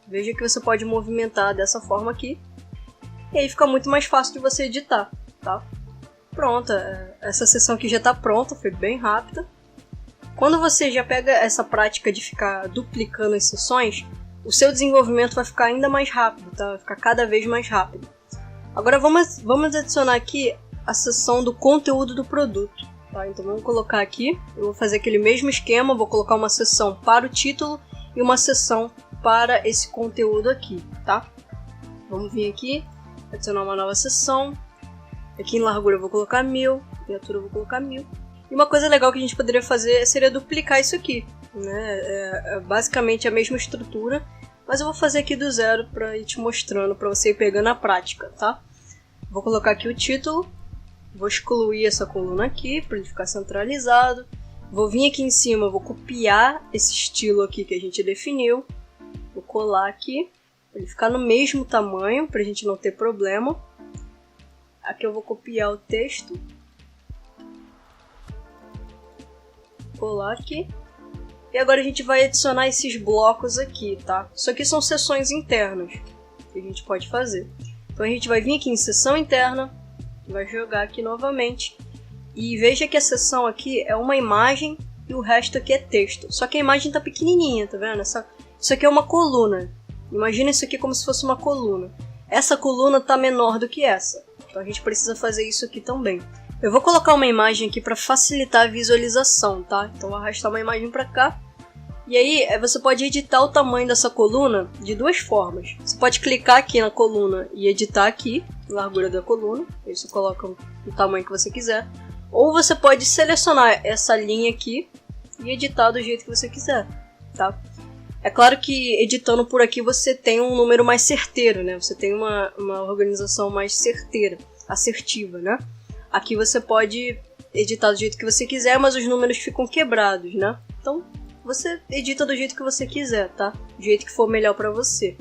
Veja que você pode movimentar dessa forma aqui. E aí fica muito mais fácil de você editar, tá? Pronto, essa seção aqui já está pronta, foi bem rápida. Quando você já pega essa prática de ficar duplicando as seções, o seu desenvolvimento vai ficar ainda mais rápido, tá? Vai ficar cada vez mais rápido. Agora vamos adicionar aqui a seção do conteúdo do produto, tá? Então vamos colocar aqui, eu vou fazer aquele mesmo esquema, vou colocar uma seção para o título e uma seção para esse conteúdo aqui, tá? Vamos vir aqui, adicionar uma nova seção. Aqui em largura eu vou colocar 1000, em altura eu vou colocar 1000. E uma coisa legal que a gente poderia fazer seria duplicar isso aqui, né? É basicamente a mesma estrutura, mas eu vou fazer aqui do zero para ir te mostrando, para você ir pegando a prática, tá? Vou colocar aqui o título, vou excluir essa coluna aqui para ele ficar centralizado. Vou vir aqui em cima, vou copiar esse estilo aqui que a gente definiu. Vou colar aqui, para ele ficar no mesmo tamanho, para a gente não ter problema. Aqui eu vou copiar o texto. Colar aqui. E agora a gente vai adicionar esses blocos aqui, tá? Isso aqui são seções internas que a gente pode fazer. Então a gente vai vir aqui em seção interna, vai jogar aqui novamente. E veja que a seção aqui é uma imagem e o resto aqui é texto. Só que a imagem tá pequenininha, tá vendo? Isso aqui é uma coluna. Imagina isso aqui como se fosse uma coluna. Essa coluna tá menor do que essa. Então a gente precisa fazer isso aqui também. Eu vou colocar uma imagem aqui para facilitar a visualização, tá? Então vou arrastar uma imagem para cá. E aí você pode editar o tamanho dessa coluna de duas formas. Você pode clicar aqui na coluna e editar aqui, a largura da coluna. Aí você coloca o tamanho que você quiser. Ou você pode selecionar essa linha aqui e editar do jeito que você quiser, tá? É claro que editando por aqui você tem um número mais certeiro, né? Você tem uma organização mais certeira, assertiva, né? Aqui você pode editar do jeito que você quiser, mas os números ficam quebrados, né? Então você edita do jeito que você quiser, tá? Do jeito que for melhor para você.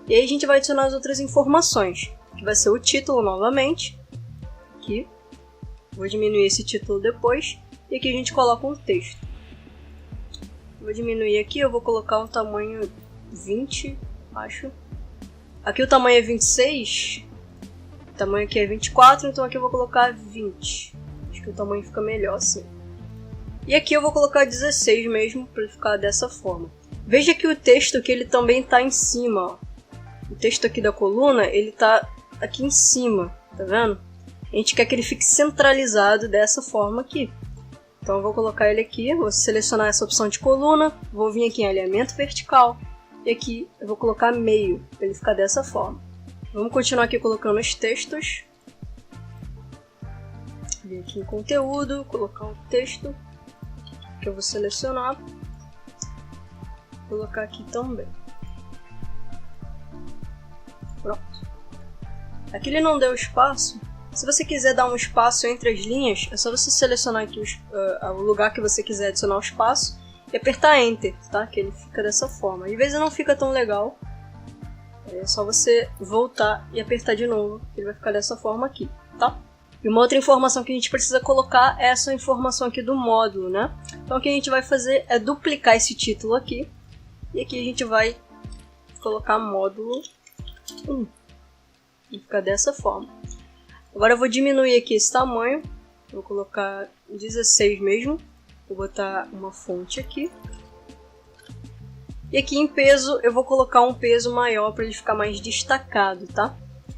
E aí a gente vai adicionar as outras informações, que vai ser o título novamente. Aqui. Vou diminuir esse título depois. E aqui a gente coloca um texto. Vou diminuir aqui, eu vou colocar um tamanho 20, acho. Aqui o tamanho é 26. O tamanho aqui é 24, então aqui eu vou colocar 20. Acho que o tamanho fica melhor assim. E aqui eu vou colocar 16 mesmo, para ficar dessa forma. Veja que o texto que ele também está em cima, ó. o texto aqui da coluna, ele tá aqui em cima, tá vendo? A gente quer que ele fique centralizado dessa forma aqui. Então eu vou colocar ele aqui, vou selecionar essa opção de coluna, vou vir aqui em alinhamento vertical e aqui eu vou colocar meio, para ele ficar dessa forma. Vamos continuar aqui colocando os textos. Vir aqui em conteúdo, colocar um texto que eu vou selecionar. Colocar aqui também. Pronto. Aqui ele não deu espaço. Se você quiser dar um espaço entre as linhas, é só você selecionar aqui o lugar que você quiser adicionar o espaço e apertar Enter, tá? Que ele fica dessa forma. Às vezes não fica tão legal. É só você voltar e apertar de novo, que ele vai ficar dessa forma aqui, tá? E uma outra informação que a gente precisa colocar é essa informação aqui do módulo, né? Então o que a gente vai fazer é duplicar esse título aqui. E aqui a gente vai colocar módulo 1. Vai ficar dessa forma. Agora eu vou diminuir aqui esse tamanho. Vou colocar 16 mesmo. Vou botar uma fonte aqui. E aqui em peso eu vou colocar um peso maior para ele ficar mais destacado, tá?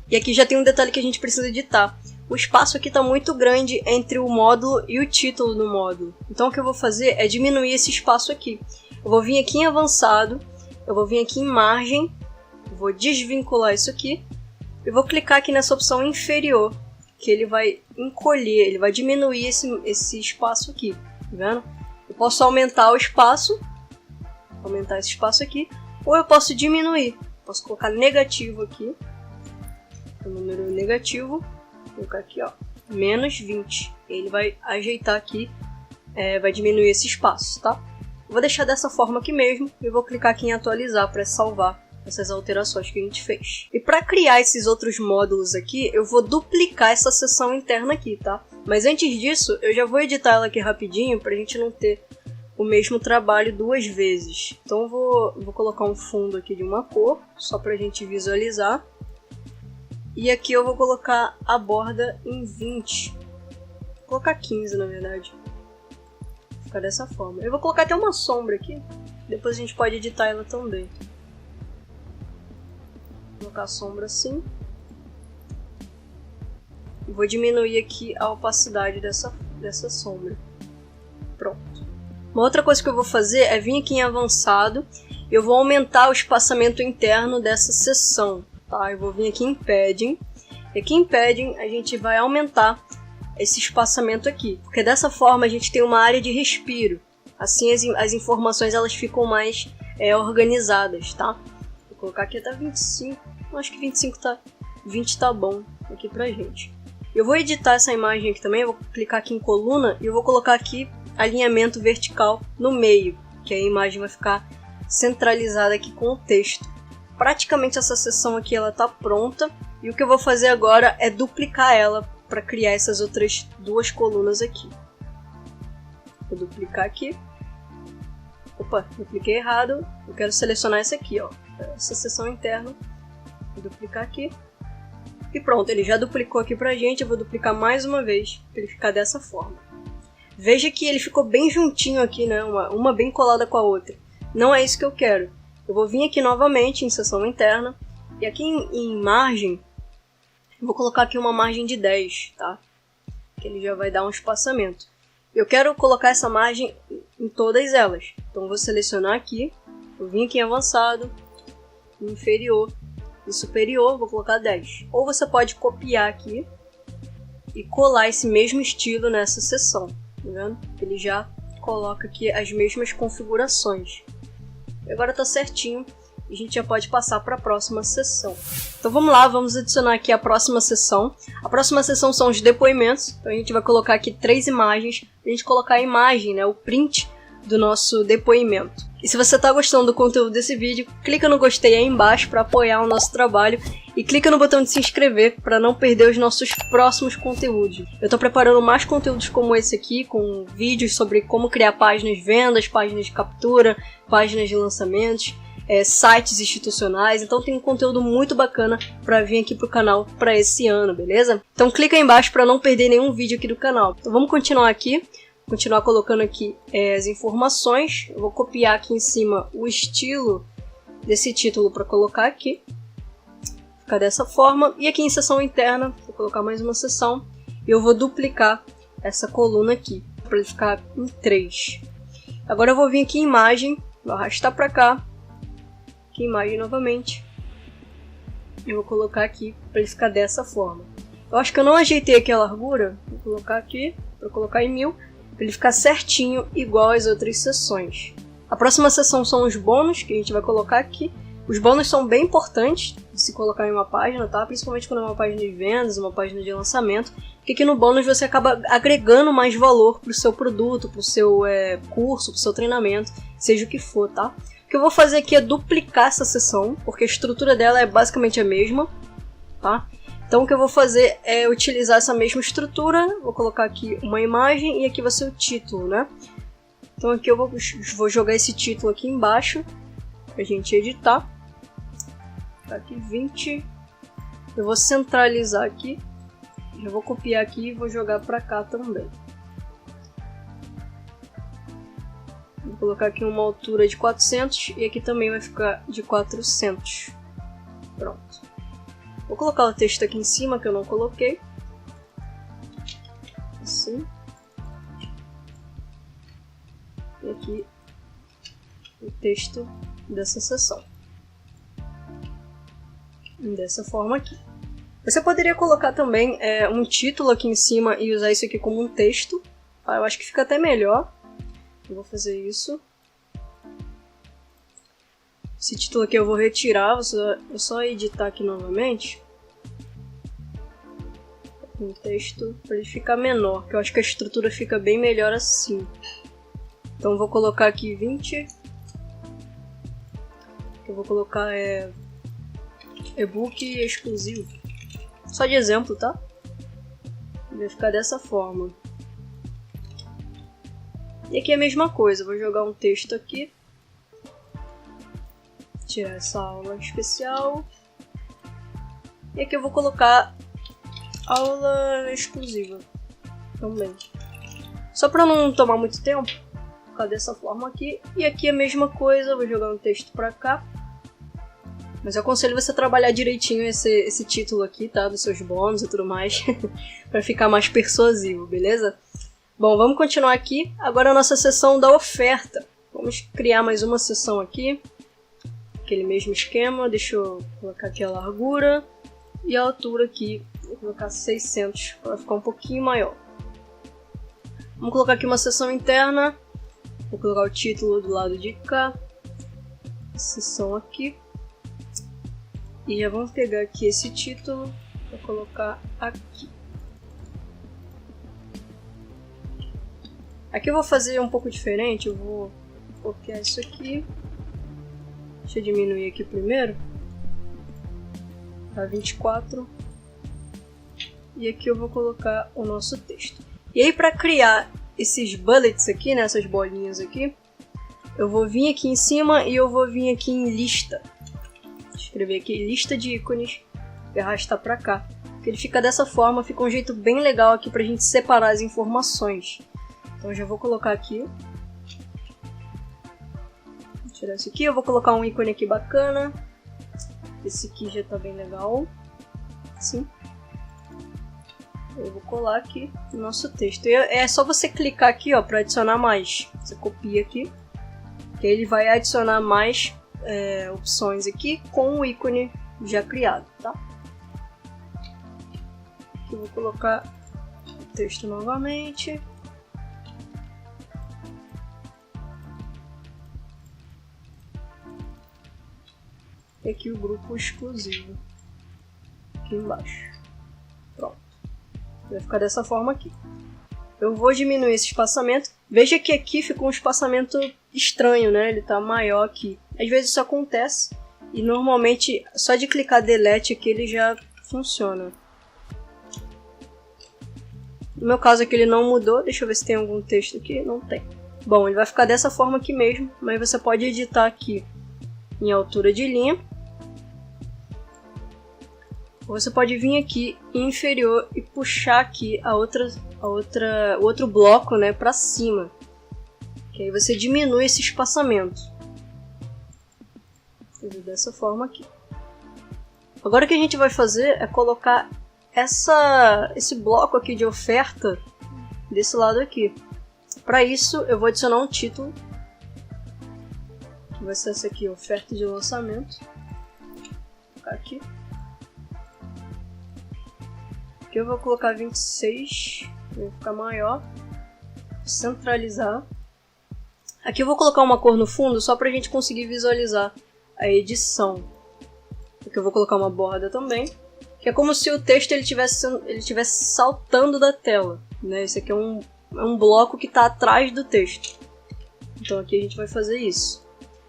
E aqui já tem um detalhe que a gente precisa editar. O espaço aqui está muito grande entre o módulo e o título do módulo. Então o que eu vou fazer é diminuir esse espaço aqui. Eu vou vir aqui em avançado, eu vou vir aqui em margem, vou desvincular isso aqui. E vou clicar aqui nessa opção inferior, que ele vai encolher, ele vai diminuir esse espaço aqui, tá vendo? Eu posso aumentar o espaço, aumentar esse espaço aqui, ou eu posso diminuir. Posso colocar negativo aqui, o número negativo, vou colocar aqui, ó, menos 20. Ele vai ajeitar aqui, vai diminuir esse espaço, tá? Eu vou deixar dessa forma aqui mesmo e vou clicar aqui em atualizar para salvar essas alterações que a gente fez. E para criar esses outros módulos aqui, eu vou duplicar essa seção interna aqui, tá? Mas antes disso, eu já vou editar ela aqui rapidinho para a gente não ter o mesmo trabalho duas vezes. Então eu vou colocar um fundo aqui de uma cor, só para a gente visualizar. E aqui eu vou colocar a borda em 20. Vou colocar 15 na verdade. Vai ficar dessa forma. Eu vou colocar até uma sombra aqui, depois a gente pode editar ela também. Vou colocar a sombra assim. E vou diminuir aqui a opacidade dessa sombra. Pronto. Uma outra coisa que eu vou fazer é vir aqui em avançado. E eu vou aumentar o espaçamento interno dessa seção. Tá? Eu vou vir aqui em padding. E aqui em padding a gente vai aumentar esse espaçamento aqui. Porque dessa forma a gente tem uma área de respiro. Assim as informações elas ficam mais organizadas, tá? Vou colocar aqui até 25. Eu acho que 20 tá bom aqui pra gente. Eu vou editar essa imagem aqui também. Eu vou clicar aqui em coluna e eu vou colocar aqui alinhamento vertical no meio. Que a imagem vai ficar centralizada aqui com o texto. Praticamente essa seção aqui ela tá pronta. E o que eu vou fazer agora é duplicar ela para criar essas outras duas colunas aqui. Vou duplicar aqui. Opa, dupliquei errado. Eu quero selecionar essa aqui, ó. Essa seção interna. Vou duplicar aqui. E pronto, ele já duplicou aqui pra gente. Eu vou duplicar mais uma vez para ele ficar dessa forma. Veja que ele ficou bem juntinho aqui, né? Uma bem colada com a outra. Não é isso que eu quero. Eu vou vir aqui novamente em seção interna. E aqui em margem, eu vou colocar aqui uma margem de 10, tá? Que ele já vai dar um espaçamento. Eu quero colocar essa margem em todas elas. Então vou selecionar aqui. Eu vim aqui em avançado, inferior e superior, vou colocar 10. Ou você pode copiar aqui e colar esse mesmo estilo nessa seção. Tá vendo? Ele já coloca aqui as mesmas configurações. E agora tá certinho. A gente já pode passar para a próxima seção. Então vamos lá, vamos adicionar aqui a próxima seção. A próxima seção são os depoimentos. Então a gente vai colocar aqui 3 imagens. A gente colocar a imagem, né, o print do nosso depoimento. E se você está gostando do conteúdo desse vídeo, clica no gostei aí embaixo para apoiar o nosso trabalho. E clica no botão de se inscrever para não perder os nossos próximos conteúdos. Eu estou preparando mais conteúdos como esse aqui, com vídeos sobre como criar páginas de vendas, páginas de captura, páginas de lançamentos. Sites institucionais, então tem um conteúdo muito bacana para vir aqui pro canal para esse ano, beleza? Então clica aí embaixo para não perder nenhum vídeo aqui do canal. Então vamos continuar aqui, continuar colocando aqui as informações. Eu vou copiar aqui em cima o estilo desse título para colocar aqui. ficar dessa forma. E aqui em seção interna, vou colocar mais uma seção. E eu vou duplicar essa coluna aqui, para ele ficar em 3. Agora eu vou vir aqui em imagem, vou arrastar para cá. Aqui em imagem novamente. E vou colocar aqui, para ele ficar dessa forma. Eu acho que eu não ajeitei aqui a largura. Vou colocar aqui, para colocar em 1000. Para ele ficar certinho, igual às outras seções. A próxima seção são os bônus, que a gente vai colocar aqui. Os bônus são bem importantes de se colocar em uma página, tá? Principalmente quando é uma página de vendas, uma página de lançamento. Porque aqui no bônus você acaba agregando mais valor para o seu produto, para o seu curso, para o seu treinamento, seja o que for, tá? O que eu vou fazer aqui é duplicar essa seção, porque a estrutura dela é basicamente a mesma, tá? Então o que eu vou fazer é utilizar essa mesma estrutura, vou colocar aqui uma imagem e aqui vai ser o título, né? Então aqui eu vou jogar esse título aqui embaixo, pra gente editar. Tá aqui 20. Eu vou centralizar aqui. Já vou copiar aqui e vou jogar pra cá também. Vou colocar aqui uma altura de 400 e aqui também vai ficar de 400. Pronto. Vou colocar o texto aqui em cima que eu não coloquei. Assim. E aqui o texto dessa seção. Dessa forma aqui. Você poderia colocar também um título aqui em cima e usar isso aqui como um texto. Tá? Eu acho que fica até melhor. Eu vou fazer isso. Esse título aqui eu vou retirar, vou só editar aqui novamente. Um texto para ele ficar menor, que eu acho que a estrutura fica bem melhor assim. Então vou colocar aqui 20. Eu vou colocar e-book exclusivo. Só de exemplo, tá? Vai ficar dessa forma. E aqui é a mesma coisa, vou jogar um texto aqui. Tirar essa aula especial. E aqui eu vou colocar aula exclusiva também. Só para não tomar muito tempo, vou colocar dessa forma aqui. E aqui é a mesma coisa, vou jogar um texto para cá. Mas eu aconselho você trabalhar direitinho esse título aqui, tá? Dos seus bônus e tudo mais. Para ficar mais persuasivo, beleza? Bom, vamos continuar aqui. Agora a nossa seção da oferta. Vamos criar mais uma seção aqui. Aquele mesmo esquema. Deixa eu colocar aqui a largura. E a altura aqui, vou colocar 600 para ficar um pouquinho maior. Vamos colocar aqui uma seção interna. Vou colocar o título do lado de cá. Seção aqui. E já vamos pegar aqui esse título para colocar aqui. Aqui eu vou fazer um pouco diferente, eu vou copiar isso aqui. Deixa eu diminuir aqui primeiro. Tá 24. E aqui eu vou colocar o nosso texto. E aí para criar esses bullets aqui, né, essas bolinhas aqui, eu vou vir aqui em cima e eu vou vir aqui em lista. Escrever aqui lista de ícones e arrastar para cá. Porque ele fica dessa forma, fica um jeito bem legal aqui pra gente separar as informações. Então eu já vou colocar aqui. Vou tirar isso aqui, eu vou colocar um ícone aqui bacana. Esse aqui já tá bem legal. Assim. Eu vou colar aqui o nosso texto. E é só você clicar aqui, ó, para adicionar mais. Você copia aqui, que ele vai adicionar mais opções aqui com o ícone já criado, tá? Aqui eu vou colocar o texto novamente. E aqui o grupo exclusivo aqui embaixo. Pronto. Vai ficar dessa forma aqui. Eu vou diminuir esse espaçamento. Veja que aqui ficou um espaçamento estranho, né? Ele tá maior aqui. Às vezes isso acontece e normalmente só de clicar delete aqui ele já funciona. No meu caso aqui ele não mudou. Deixa eu ver se tem algum texto aqui. Não tem. Bom, ele vai ficar dessa forma aqui mesmo, mas você pode editar aqui em altura de linha. Você pode vir aqui em inferior e puxar aqui o outro bloco, né, para cima. Que aí você diminui esse espaçamento. Dessa forma aqui. Agora o que a gente vai fazer é colocar esse bloco aqui de oferta desse lado aqui. Para isso eu vou adicionar um título, que vai ser essa aqui, oferta de lançamento. Vou colocar aqui. Aqui eu vou colocar 26, vai ficar maior. Centralizar. Aqui eu vou colocar uma cor no fundo só pra gente conseguir visualizar a edição. Aqui eu vou colocar uma borda também, que é como se o texto ele tivesse saltando da tela, né? Esse aqui é um bloco que está atrás do texto. Então aqui a gente vai fazer isso.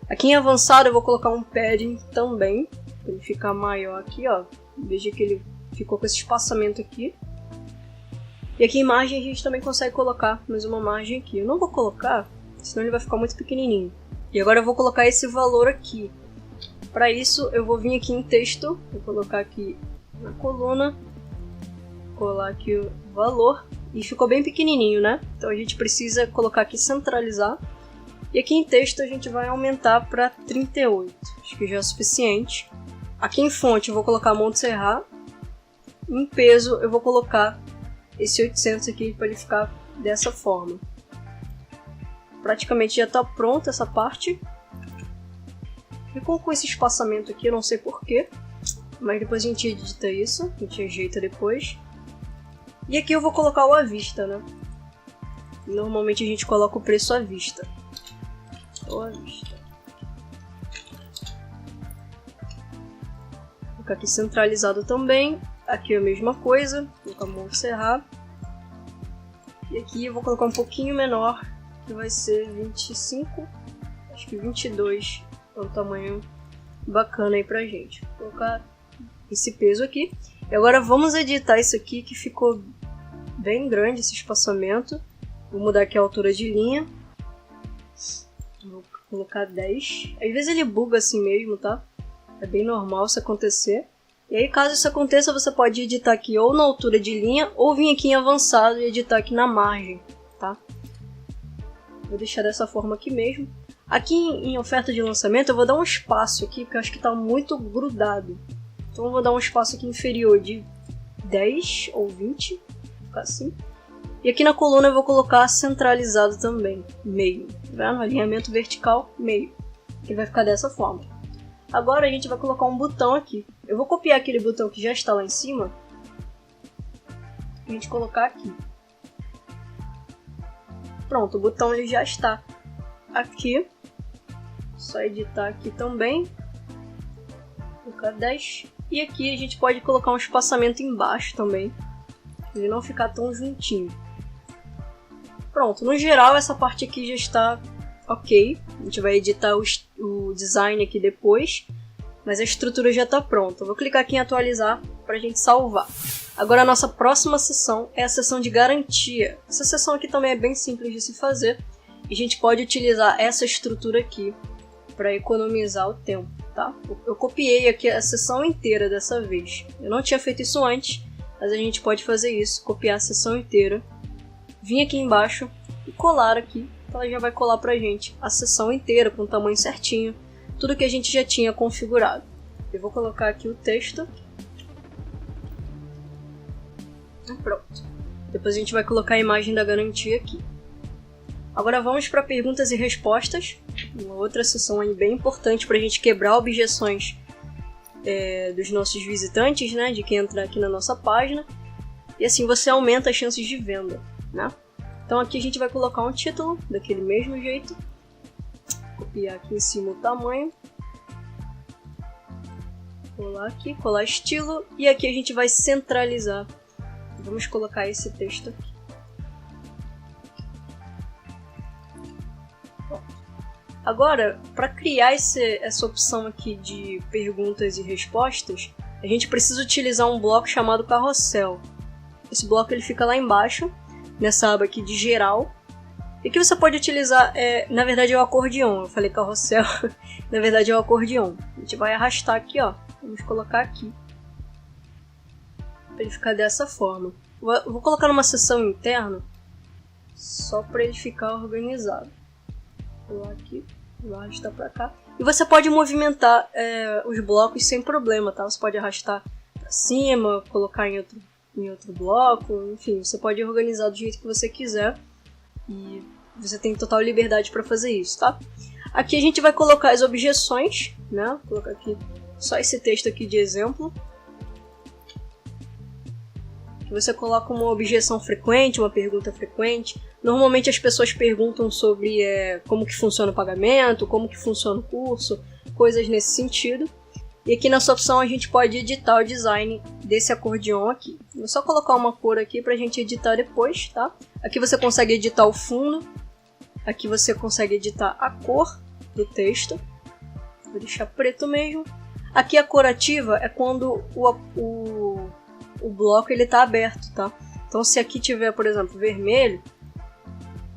Aqui em avançado eu vou colocar um padding também, para ele ficar maior aqui, ó. Veja que ele ficou com esse espaçamento aqui. E aqui em margem a gente também consegue colocar mais uma margem aqui. Eu não vou colocar, senão ele vai ficar muito pequenininho. E agora eu vou colocar esse valor aqui. Para isso eu vou vir aqui em texto, vou colocar aqui na coluna, colar aqui o valor. E ficou bem pequenininho, né? Então a gente precisa colocar aqui centralizar. E aqui em texto a gente vai aumentar para 38. Acho que já é o suficiente. Aqui em fonte eu vou colocar Montserrat. Em peso eu vou colocar esse 800 aqui para ele ficar dessa forma. Praticamente já está pronta essa parte. Ficou com esse espaçamento aqui, eu não sei porquê. Mas depois a gente edita isso, a gente ajeita depois. E aqui eu vou colocar o à vista, né? Normalmente a gente coloca o preço à vista. Ou à vista. Vou colocar aqui centralizado também. Aqui é a mesma coisa. Vou colocar Montserrat. E aqui eu vou colocar um pouquinho menor, que vai ser 25. Acho que 22 é um tamanho bacana aí pra gente. Vou colocar esse peso aqui. E agora vamos editar isso aqui que ficou bem grande esse espaçamento. Vou mudar aqui a altura de linha. Vou colocar 10. Às vezes ele buga assim mesmo, tá? É bem normal isso acontecer. E aí caso isso aconteça, você pode editar aqui ou na altura de linha, ou vir aqui em avançado e editar aqui na margem, tá? Vou deixar dessa forma aqui mesmo. Aqui em oferta de lançamento eu vou dar um espaço aqui, porque eu acho que está muito grudado. Então eu vou dar um espaço aqui inferior de 10 ou 20, vou ficar assim. E aqui na coluna eu vou colocar centralizado também, meio. Tá vendo? Alinhamento vertical, meio. Que vai ficar dessa forma. Agora a gente vai colocar um botão aqui. Eu vou copiar aquele botão que já está lá em cima. E a gente colocar aqui. Pronto, o botão ele já está aqui. Só editar aqui também. Colocar 10. E aqui a gente pode colocar um espaçamento embaixo também. Para ele não ficar tão juntinho. Pronto, no geral essa parte aqui já está ok. A gente vai editar o design aqui depois. Mas a estrutura já está pronta. Eu vou clicar aqui em atualizar para a gente salvar. Agora a nossa próxima seção é a seção de garantia. Essa seção aqui também é bem simples de se fazer. E a gente pode utilizar essa estrutura aqui para economizar o tempo, tá? Eu copiei aqui a seção inteira dessa vez. Eu não tinha feito isso antes, mas a gente pode fazer isso, copiar a seção inteira, vir aqui embaixo e colar aqui. Ela já vai colar pra gente a seção inteira com o tamanho certinho, tudo que a gente já tinha configurado. Eu vou colocar aqui o texto. E pronto. Depois a gente vai colocar a imagem da garantia aqui. Agora vamos para perguntas e respostas. Uma outra seção aí bem importante para a gente quebrar objeções dos nossos visitantes, né? De quem entrar aqui na nossa página. E assim você aumenta as chances de venda, né? Então aqui a gente vai colocar um título daquele mesmo jeito. Copiar aqui em cima o tamanho. Colar aqui, colar estilo. E aqui a gente vai centralizar. Vamos colocar esse texto aqui. Agora, para criar essa opção aqui de perguntas e respostas, a gente precisa utilizar um bloco chamado carrossel. Esse bloco ele fica lá embaixo, nessa aba aqui de geral. E que você pode utilizar, na verdade é o acordeon. Eu falei carrossel, na verdade é o acordeon. A gente vai arrastar aqui, ó. Vamos colocar aqui. Para ele ficar dessa forma. Vou colocar numa seção interna, só para ele ficar organizado. Vou lá aqui, vou arrastar para cá. E você pode movimentar os blocos sem problema, tá? Você pode arrastar para cima, colocar em outro bloco, enfim, você pode organizar do jeito que você quiser e você tem total liberdade para fazer isso, tá? Aqui a gente vai colocar as objeções, né? Vou colocar aqui só esse texto aqui de exemplo. Você coloca uma objeção frequente, uma pergunta frequente. Normalmente as pessoas perguntam sobre como que funciona o pagamento, como que funciona o curso, coisas nesse sentido. E aqui nessa opção a gente pode editar o design desse acordeon aqui. Vou só colocar uma cor aqui pra gente editar depois, tá? Aqui você consegue editar o fundo. Aqui você consegue editar a cor do texto. Vou deixar preto mesmo. Aqui a cor ativa é quando o bloco ele tá aberto, tá? Então se aqui tiver, por exemplo, vermelho,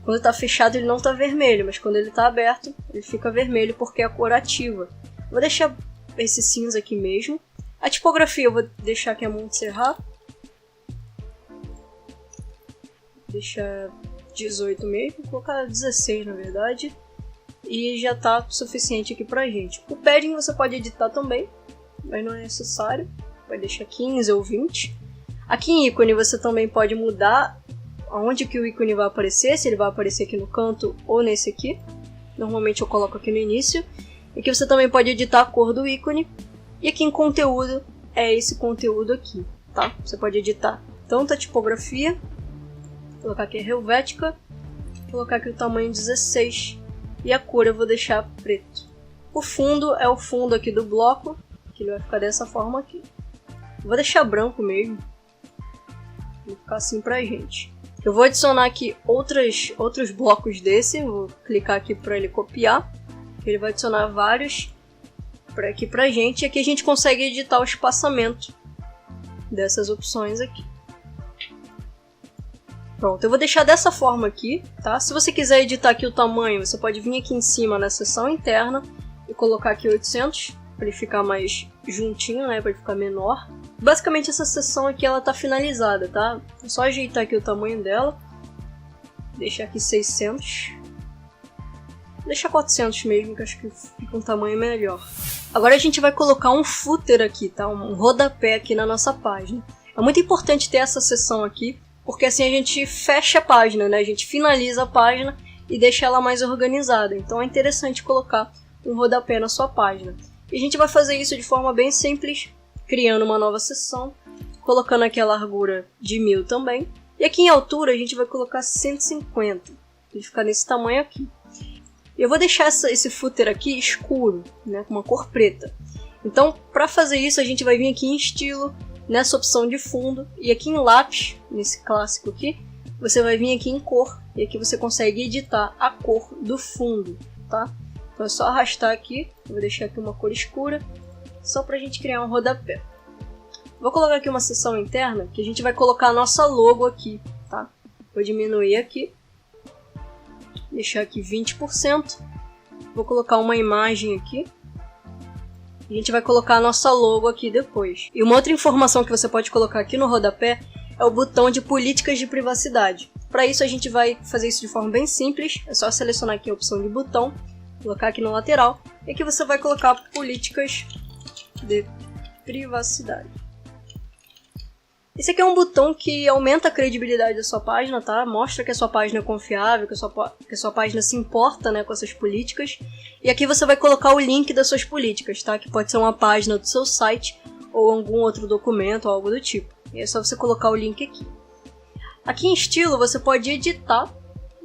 quando tá fechado ele não tá vermelho, mas quando ele tá aberto ele fica vermelho porque é a cor ativa. Vou deixar esse cinza aqui mesmo. A tipografia eu vou deixar aqui a Montserrat. Deixar 18 mesmo, vou colocar 16 na verdade. E já tá suficiente aqui pra gente. O padding você pode editar também, mas não é necessário. Vai deixar 15 ou 20. Aqui em ícone você também pode mudar aonde que o ícone vai aparecer, se ele vai aparecer aqui no canto ou nesse aqui. Normalmente eu coloco aqui no início. Aqui você também pode editar a cor do ícone. E aqui em conteúdo é esse conteúdo aqui, tá? Você pode editar tanto a tipografia, colocar aqui a Helvética, colocar aqui o tamanho 16 e a cor eu vou deixar preto. O fundo é o fundo aqui do bloco, que ele vai ficar dessa forma aqui. Vou deixar branco mesmo, vai ficar assim pra gente. Eu vou adicionar aqui outros blocos desse, vou clicar aqui para ele copiar. Ele vai adicionar vários aqui pra gente, e aqui a gente consegue editar o espaçamento dessas opções aqui. Pronto, eu vou deixar dessa forma aqui, tá? Se você quiser editar aqui o tamanho, você pode vir aqui em cima na seção interna e colocar aqui 800, para ele ficar mais juntinho, né? Para ele ficar menor. Basicamente essa seção aqui ela tá finalizada, tá? É só ajeitar aqui o tamanho dela. Deixar aqui 600. Deixa 400 mesmo, que acho que fica um tamanho melhor. Agora a gente vai colocar um footer aqui, tá? Um rodapé aqui na nossa página. É muito importante ter essa seção aqui, porque assim a gente fecha a página, né? A gente finaliza a página e deixa ela mais organizada. Então é interessante colocar um rodapé na sua página. E a gente vai fazer isso de forma bem simples, criando uma nova seção, colocando aqui a largura de 1000 também. E aqui em altura a gente vai colocar 150, para ele ficar nesse tamanho aqui. Eu vou deixar esse footer aqui escuro, né, com uma cor preta. Então, para fazer isso, a gente vai vir aqui em estilo, nessa opção de fundo, e aqui em lápis, nesse clássico aqui, você vai vir aqui em cor, e aqui você consegue editar a cor do fundo, tá? Então é só arrastar aqui, eu vou deixar aqui uma cor escura, só para a gente criar um rodapé. Vou colocar aqui uma seção interna, que a gente vai colocar a nossa logo aqui, tá? Vou diminuir aqui. Deixar aqui 20%, vou colocar uma imagem aqui, a gente vai colocar a nossa logo aqui depois. E uma outra informação que você pode colocar aqui no rodapé é o botão de políticas de privacidade. Para isso a gente vai fazer isso de forma bem simples, é só selecionar aqui a opção de botão, colocar aqui no lateral, e aqui você vai colocar políticas de privacidade. Esse aqui é um botão que aumenta a credibilidade da sua página, tá? Mostra que a sua página é confiável, que a sua página se importa, né, com essas políticas. E aqui você vai colocar o link das suas políticas, tá? Que pode ser uma página do seu site ou algum outro documento ou algo do tipo. E é só você colocar o link aqui. Aqui em estilo você pode editar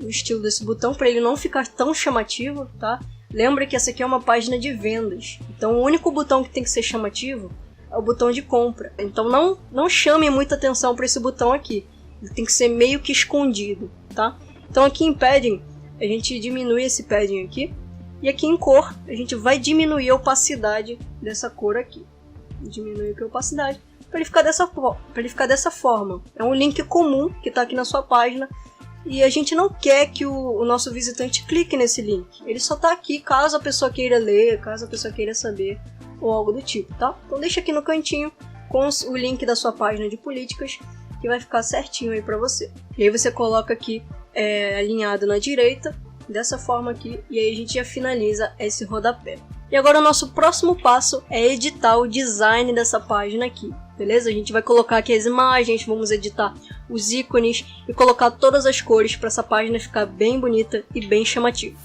o estilo desse botão para ele não ficar tão chamativo, tá? Lembra que essa aqui é uma página de vendas. Então o único botão que tem que ser chamativo é o botão de compra. Então não chame muita atenção para esse botão aqui. Ele tem que ser meio que escondido, tá? Então aqui em padding, a gente diminui esse padding aqui. E aqui em cor, a gente vai diminuir a opacidade dessa cor aqui. Diminui aqui a opacidade para ele ficar dessa forma. É um link comum que está aqui na sua página. E a gente não quer que o nosso visitante clique nesse link. Ele só está aqui caso a pessoa queira ler, caso a pessoa queira saber ou algo do tipo, tá? Então deixa aqui no cantinho com o link da sua página de políticas que vai ficar certinho aí pra você. E aí você coloca aqui alinhado na direita, dessa forma aqui, e aí a gente já finaliza esse rodapé. E agora o nosso próximo passo é editar o design dessa página aqui, beleza? A gente vai colocar aqui as imagens, vamos editar os ícones e colocar todas as cores para essa página ficar bem bonita e bem chamativa.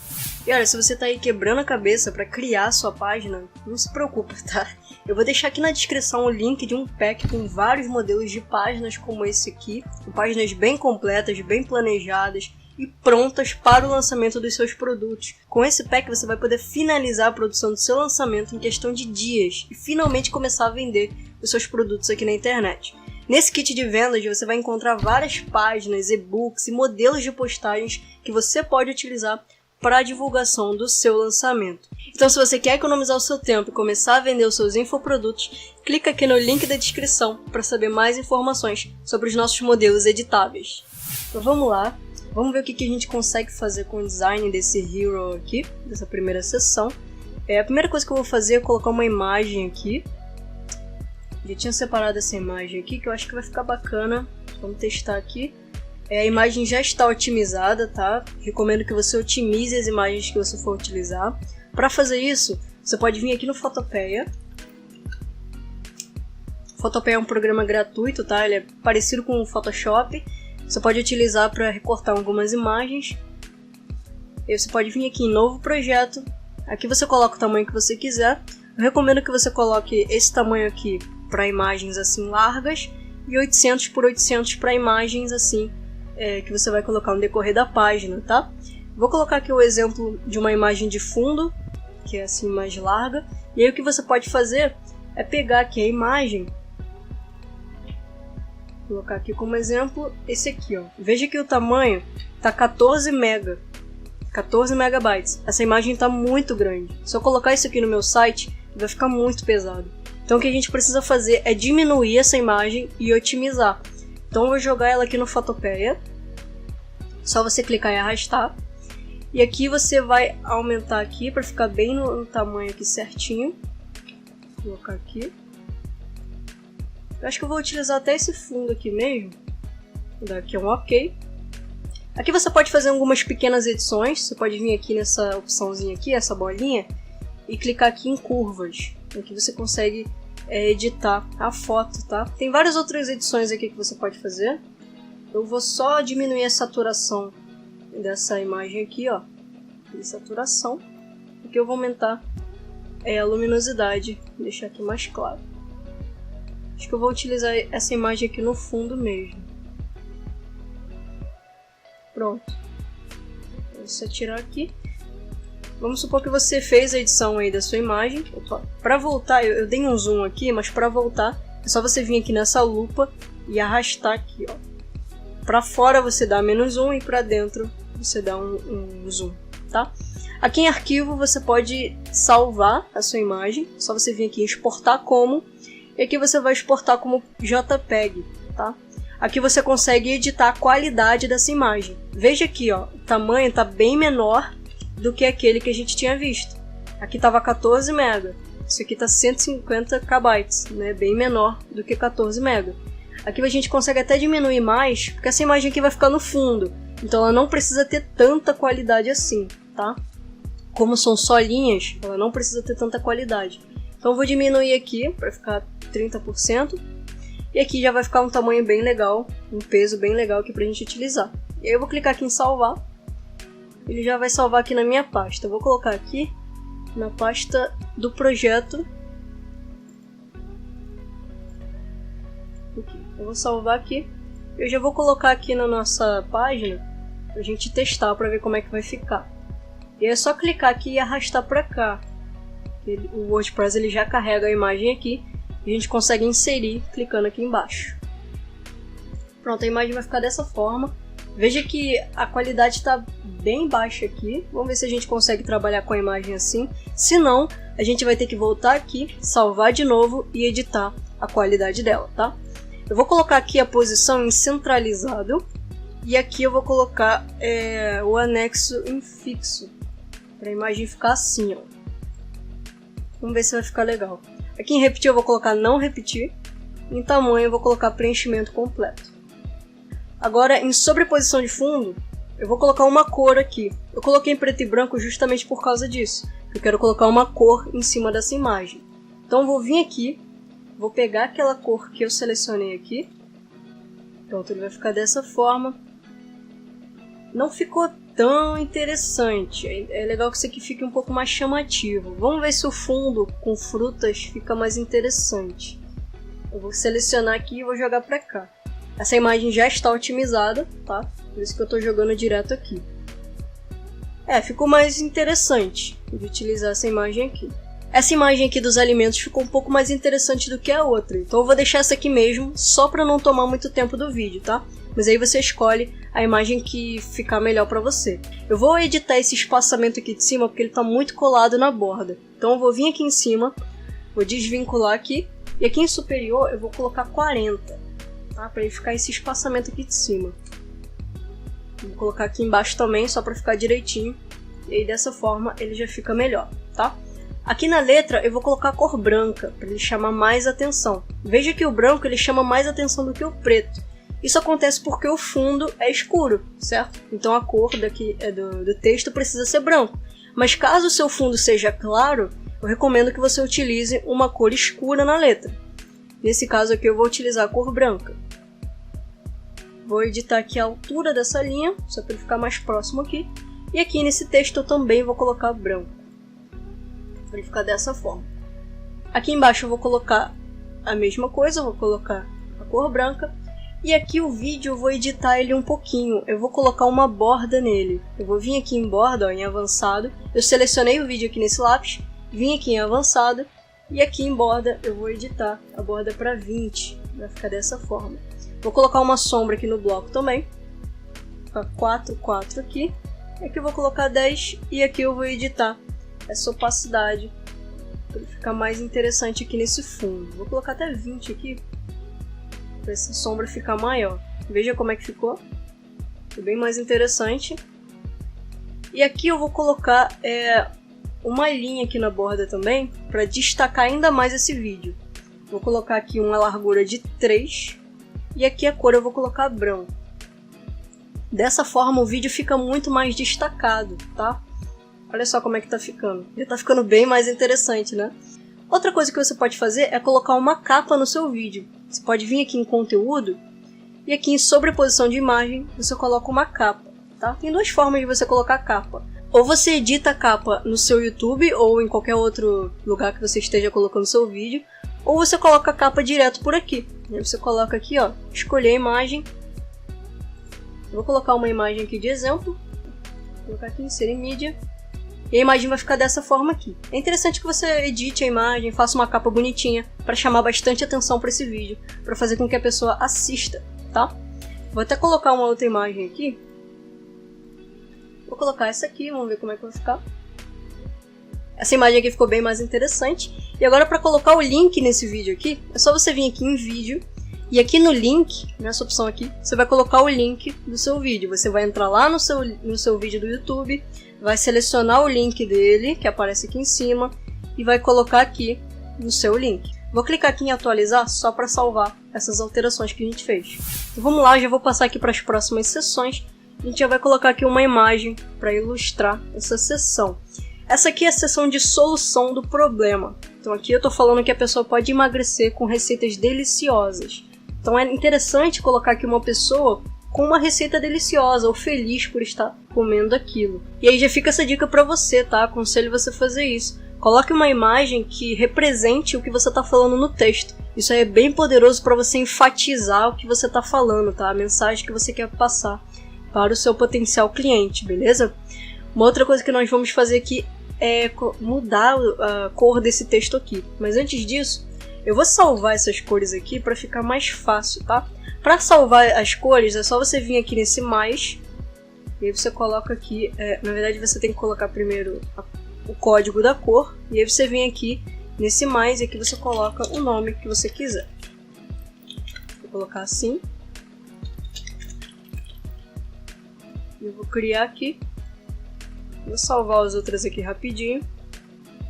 E olha, se você tá aí quebrando a cabeça para criar a sua página, não se preocupa, tá? Eu vou deixar aqui na descrição o link de um pack com vários modelos de páginas como esse aqui, com páginas bem completas, bem planejadas e prontas para o lançamento dos seus produtos. Com esse pack você vai poder finalizar a produção do seu lançamento em questão de dias e finalmente começar a vender os seus produtos aqui na internet. Nesse kit de vendas você vai encontrar várias páginas, e-books e modelos de postagens que você pode utilizar para a divulgação do seu lançamento. Então, se você quer economizar o seu tempo e começar a vender os seus infoprodutos, clica aqui no link da descrição para saber mais informações sobre os nossos modelos editáveis. Então vamos lá, vamos ver o que a gente consegue fazer com o design desse hero aqui, dessa primeira sessão. A primeira coisa que eu vou fazer é colocar uma imagem aqui. Já tinha separado essa imagem aqui, que eu acho que vai ficar bacana. Vamos testar aqui. A imagem já está otimizada, tá? Recomendo que você otimize as imagens que você for utilizar. Para fazer isso, você pode vir aqui no Fotopeia. O Fotopeia é um programa gratuito, tá? Ele é parecido com o Photoshop. Você pode utilizar para recortar algumas imagens. E você pode vir aqui em Novo Projeto. Aqui você coloca o tamanho que você quiser. Eu recomendo que você coloque esse tamanho aqui para imagens assim largas e 800 por 800 para imagens assim que você vai colocar no decorrer da página, tá? Vou colocar aqui o exemplo de uma imagem de fundo, que é assim mais larga, e aí o que você pode fazer é pegar aqui a imagem, colocar aqui como exemplo esse aqui, ó. Veja que o tamanho tá 14 megabytes. Essa imagem está muito grande. Se eu colocar isso aqui no meu site, vai ficar muito pesado. Então o que a gente precisa fazer é diminuir essa imagem e otimizar. Então eu vou jogar ela aqui no Fotopeia. Só você clicar e arrastar. E aqui você vai aumentar aqui para ficar bem no tamanho aqui certinho. Vou colocar aqui. Eu acho que eu vou utilizar até esse fundo aqui mesmo. Vou dar aqui um OK. Aqui você pode fazer algumas pequenas edições. Você pode vir aqui nessa opçãozinha aqui, essa bolinha, e clicar aqui em curvas. Aqui você consegue editar a foto, tá? Tem várias outras edições aqui que você pode fazer. Eu vou só diminuir a saturação dessa imagem aqui, ó. De saturação. Aqui eu vou aumentar a luminosidade, deixar aqui mais claro. Acho que eu vou utilizar essa imagem aqui no fundo mesmo. Pronto. Vou só tirar aqui. Vamos supor que você fez a edição aí da sua imagem. Para voltar, eu dei um zoom aqui, mas para voltar é só você vir aqui nessa lupa e arrastar aqui, ó. Para fora você dá -1 e para dentro você dá um zoom, tá? Aqui em arquivo você pode salvar a sua imagem. É só você vir aqui em exportar como, e aqui você vai exportar como JPEG, tá? Aqui você consegue editar a qualidade dessa imagem. Veja aqui, ó, o tamanho está bem menor do que aquele que a gente tinha visto. Aqui estava 14 MB, isso aqui está 150 KB, né? Bem menor do que 14 MB. Aqui a gente consegue até diminuir mais, porque essa imagem aqui vai ficar no fundo, então ela não precisa ter tanta qualidade assim, tá? Como são só linhas, ela não precisa ter tanta qualidade. Então eu vou diminuir aqui para ficar 30%, e aqui já vai ficar um tamanho bem legal, um peso bem legal aqui para a gente utilizar. E aí eu vou clicar aqui em salvar. Ele já vai salvar aqui na minha pasta. Eu vou colocar aqui na pasta do projeto. Aqui. Eu vou salvar aqui. Eu já vou colocar aqui na nossa página pra gente testar, para ver como é que vai ficar. E é só clicar aqui e arrastar para cá. O WordPress ele já carrega a imagem aqui e a gente consegue inserir clicando aqui embaixo. Pronto, a imagem vai ficar dessa forma. Veja que a qualidade está bem baixa aqui. Vamos ver se a gente consegue trabalhar com a imagem assim. Se não, a gente vai ter que voltar aqui, salvar de novo e editar a qualidade dela, tá? Eu vou colocar aqui a posição em centralizado. E aqui eu vou colocar o anexo em fixo. Para a imagem ficar assim, ó. Vamos ver se vai ficar legal. Aqui em repetir eu vou colocar não repetir. Em tamanho eu vou colocar preenchimento completo. Agora, em sobreposição de fundo, eu vou colocar uma cor aqui. Eu coloquei em preto e branco justamente por causa disso. Eu quero colocar uma cor em cima dessa imagem. Então eu vou vir aqui, vou pegar aquela cor que eu selecionei aqui. Pronto, ele vai ficar dessa forma. Não ficou tão interessante. É legal que isso aqui fique um pouco mais chamativo. Vamos ver se o fundo com frutas fica mais interessante. Eu vou selecionar aqui e vou jogar pra cá. Essa imagem já está otimizada, tá? Por isso que eu estou jogando direto aqui. Ficou mais interessante de utilizar essa imagem aqui. Essa imagem aqui dos alimentos ficou um pouco mais interessante do que a outra. Então eu vou deixar essa aqui mesmo, só para não tomar muito tempo do vídeo, tá? Mas aí você escolhe a imagem que ficar melhor para você. Eu vou editar esse espaçamento aqui de cima, porque ele está muito colado na borda. Então eu vou vir aqui em cima, vou desvincular aqui. E aqui em superior eu vou colocar 40, tá? Para ele ficar esse espaçamento aqui de cima. Vou colocar aqui embaixo também, só para ficar direitinho. E aí dessa forma ele já fica melhor, tá? Aqui na letra eu vou colocar a cor branca, para ele chamar mais atenção. Veja que o branco ele chama mais atenção do que o preto. Isso acontece porque o fundo é escuro, certo? Então a cor daqui do texto precisa ser branco. Mas caso o seu fundo seja claro, eu recomendo que você utilize uma cor escura na letra. Nesse caso aqui eu vou utilizar a cor branca. Vou editar aqui a altura dessa linha, só para ele ficar mais próximo aqui. E aqui nesse texto eu também vou colocar branco, para ele ficar dessa forma. Aqui embaixo eu vou colocar a mesma coisa, eu vou colocar a cor branca. E aqui o vídeo eu vou editar ele um pouquinho, eu vou colocar uma borda nele. Eu vou vir aqui em borda, ó, em avançado. Eu selecionei o vídeo aqui nesse lápis, vim aqui em avançado. E aqui em borda eu vou editar a borda para 20, vai ficar dessa forma. Vou colocar uma sombra aqui no bloco também. Vou colocar 4, 4 aqui. Aqui eu vou colocar 10 e aqui eu vou editar essa opacidade para ficar mais interessante aqui nesse fundo. Vou colocar até 20 aqui para essa sombra ficar maior. Veja como é que ficou. Ficou bem mais interessante. E aqui eu vou colocar uma linha aqui na borda também para destacar ainda mais esse vídeo. Vou colocar aqui uma largura de 3 e aqui a cor eu vou colocar branco. Dessa forma o vídeo fica muito mais destacado, tá? Olha só como é que tá ficando. Ele tá ficando bem mais interessante, né? Outra coisa que você pode fazer é colocar uma capa no seu vídeo. Você pode vir aqui em conteúdo e aqui em sobreposição de imagem você coloca uma capa, tá? Tem duas formas de você colocar capa. Ou você edita a capa no seu YouTube ou em qualquer outro lugar que você esteja colocando seu vídeo, ou você coloca a capa direto por aqui. Aí você coloca aqui, ó, escolher a imagem. Eu vou colocar uma imagem aqui de exemplo. Vou colocar aqui inserir mídia. E a imagem vai ficar dessa forma aqui. É interessante que você edite a imagem, faça uma capa bonitinha para chamar bastante atenção para esse vídeo, para fazer com que a pessoa assista, tá? Vou até colocar uma outra imagem aqui. Vou colocar essa aqui, vamos ver como é que vai ficar. Essa imagem aqui ficou bem mais interessante. E agora para colocar o link nesse vídeo aqui, é só você vir aqui em vídeo. E aqui no link, nessa opção aqui, você vai colocar o link do seu vídeo. Você vai entrar lá no seu vídeo do YouTube, vai selecionar o link dele, que aparece aqui em cima, e vai colocar aqui no seu link. Vou clicar aqui em atualizar só para salvar essas alterações que a gente fez. Então vamos lá, já vou passar aqui para as próximas sessões. A gente já vai colocar aqui uma imagem para ilustrar essa sessão. Essa aqui é a sessão de solução do problema. Então aqui eu estou falando que a pessoa pode emagrecer com receitas deliciosas. Então é interessante colocar aqui uma pessoa com uma receita deliciosa ou feliz por estar comendo aquilo. E aí já fica essa dica para você, tá? Aconselho você a fazer isso. Coloque uma imagem que represente o que você está falando no texto. Isso aí é bem poderoso para você enfatizar o que você está falando, tá? A mensagem que você quer passar para o seu potencial cliente, beleza? Uma outra coisa que nós vamos fazer aqui é mudar a cor desse texto aqui. Mas antes disso, eu vou salvar essas cores aqui para ficar mais fácil, tá? Para salvar as cores, é só você vir aqui nesse mais. E aí você coloca aqui, na verdade você tem que colocar primeiro o código da cor. E aí você vem aqui nesse mais e aqui você coloca o nome que você quiser. Vou colocar assim. Eu vou criar aqui. Vou salvar as outras aqui rapidinho.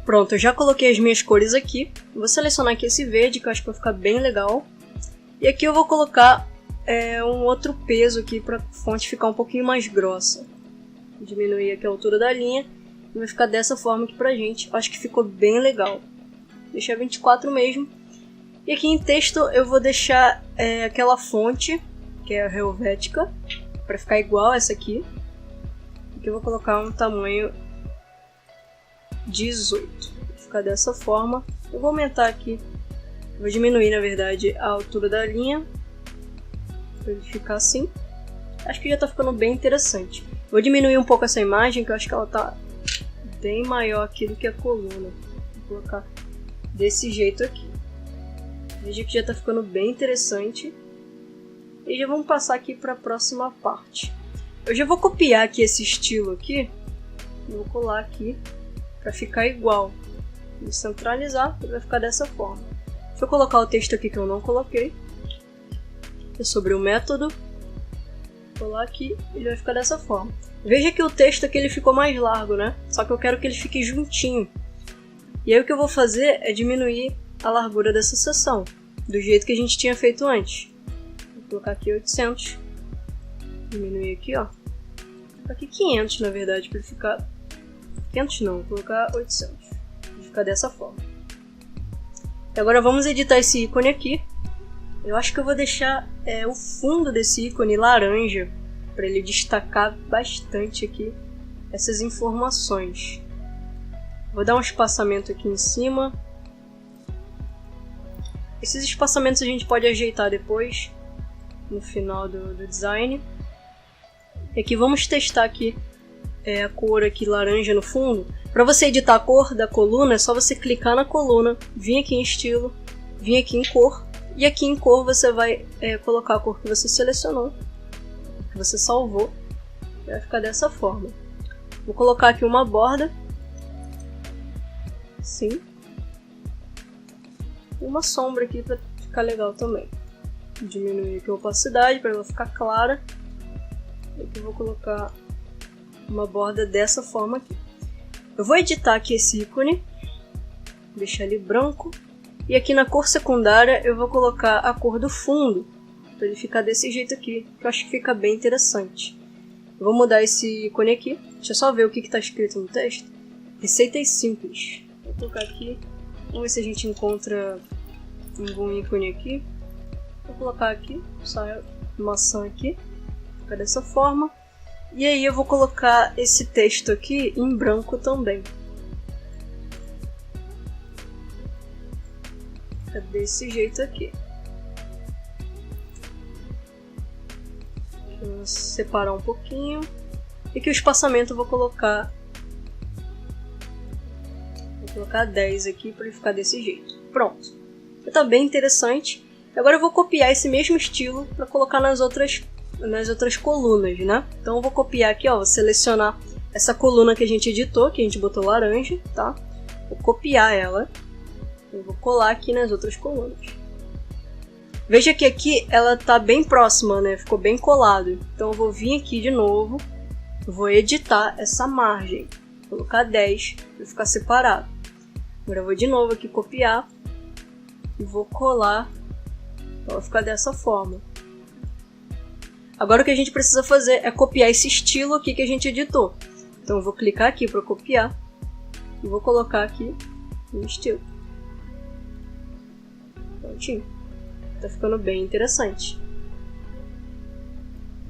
Pronto, eu já coloquei as minhas cores aqui. Vou selecionar aqui esse verde, que eu acho que vai ficar bem legal. E aqui eu vou colocar um outro peso aqui para a fonte ficar um pouquinho mais grossa. Vou diminuir aqui a altura da linha. Vai ficar dessa forma aqui pra gente. Acho que ficou bem legal. Deixar 24 mesmo. E aqui em texto eu vou deixar aquela fonte, que é a Helvetica, para ficar igual essa aqui. Aqui eu vou colocar um tamanho 18. Vai ficar dessa forma. Eu vou aumentar aqui. Vou diminuir, na verdade, a altura da linha. Para ele ficar assim. Acho que já tá ficando bem interessante. Vou diminuir um pouco essa imagem, que eu acho que ela tá bem maior aqui do que a coluna. Vou colocar desse jeito aqui. Veja que já tá ficando bem interessante. E já vamos passar aqui para a próxima parte. Eu já vou copiar aqui esse estilo aqui. Vou colar aqui para ficar igual. Vou centralizar e vai ficar dessa forma. Deixa eu colocar o texto aqui que eu não coloquei. É sobre o método. Vou colar aqui e ele vai ficar dessa forma. Veja que o texto aqui ele ficou mais largo, né? Só que eu quero que ele fique juntinho. E aí o que eu vou fazer é diminuir a largura dessa seção, do jeito que a gente tinha feito antes. Vou colocar aqui 800. Diminuir aqui, ó. Vou colocar aqui 500, na verdade, para ele ficar... 500 não, vou colocar 800. Vai ficar dessa forma. E agora vamos editar esse ícone aqui. Eu acho que eu vou deixar o fundo desse ícone laranja, para ele destacar bastante aqui essas informações. Vou dar um espaçamento aqui em cima. Esses espaçamentos a gente pode ajeitar depois, no final do design. E aqui vamos testar aqui a cor aqui laranja no fundo. Para você editar a cor da coluna, é só você clicar na coluna, vir aqui em estilo, vir aqui em cor. E aqui em cor você vai colocar a cor que você selecionou, que você salvou. Vai ficar dessa forma. Vou colocar aqui uma borda. Sim. E uma sombra aqui para ficar legal também. Diminuir aqui a opacidade para ela ficar clara. Aqui eu vou colocar uma borda dessa forma aqui. Eu vou editar aqui esse ícone, deixar ele branco. E aqui na cor secundária eu vou colocar a cor do fundo, para ele ficar desse jeito aqui, que eu acho que fica bem interessante. Eu vou mudar esse ícone aqui, deixa eu só ver o que está escrito no texto. Receitas simples. Vou colocar aqui, vamos ver se a gente encontra algum ícone aqui. Vou colocar aqui, só maçã aqui, fica dessa forma. E aí eu vou colocar esse texto aqui em branco também. Fica desse jeito aqui. Deixa eu separar um pouquinho. E aqui o espaçamento eu vou colocar 10 aqui para ele ficar desse jeito. Pronto. Já tá bem interessante. Agora eu vou copiar esse mesmo estilo para colocar nas outras colunas, né? Então eu vou copiar aqui, ó, vou selecionar essa coluna que a gente editou, que a gente botou laranja, tá? Vou copiar ela. Eu vou colar aqui nas outras colunas. Veja que aqui ela tá bem próxima, né? Ficou bem colado. Então eu vou vir aqui de novo, vou editar essa margem, vou colocar 10 para ficar separado. Agora eu vou de novo aqui copiar e vou colar para ficar dessa forma. Agora o que a gente precisa fazer é copiar esse estilo aqui que a gente editou. Então eu vou clicar aqui para copiar e vou colocar aqui no estilo. Prontinho. Tá ficando bem interessante.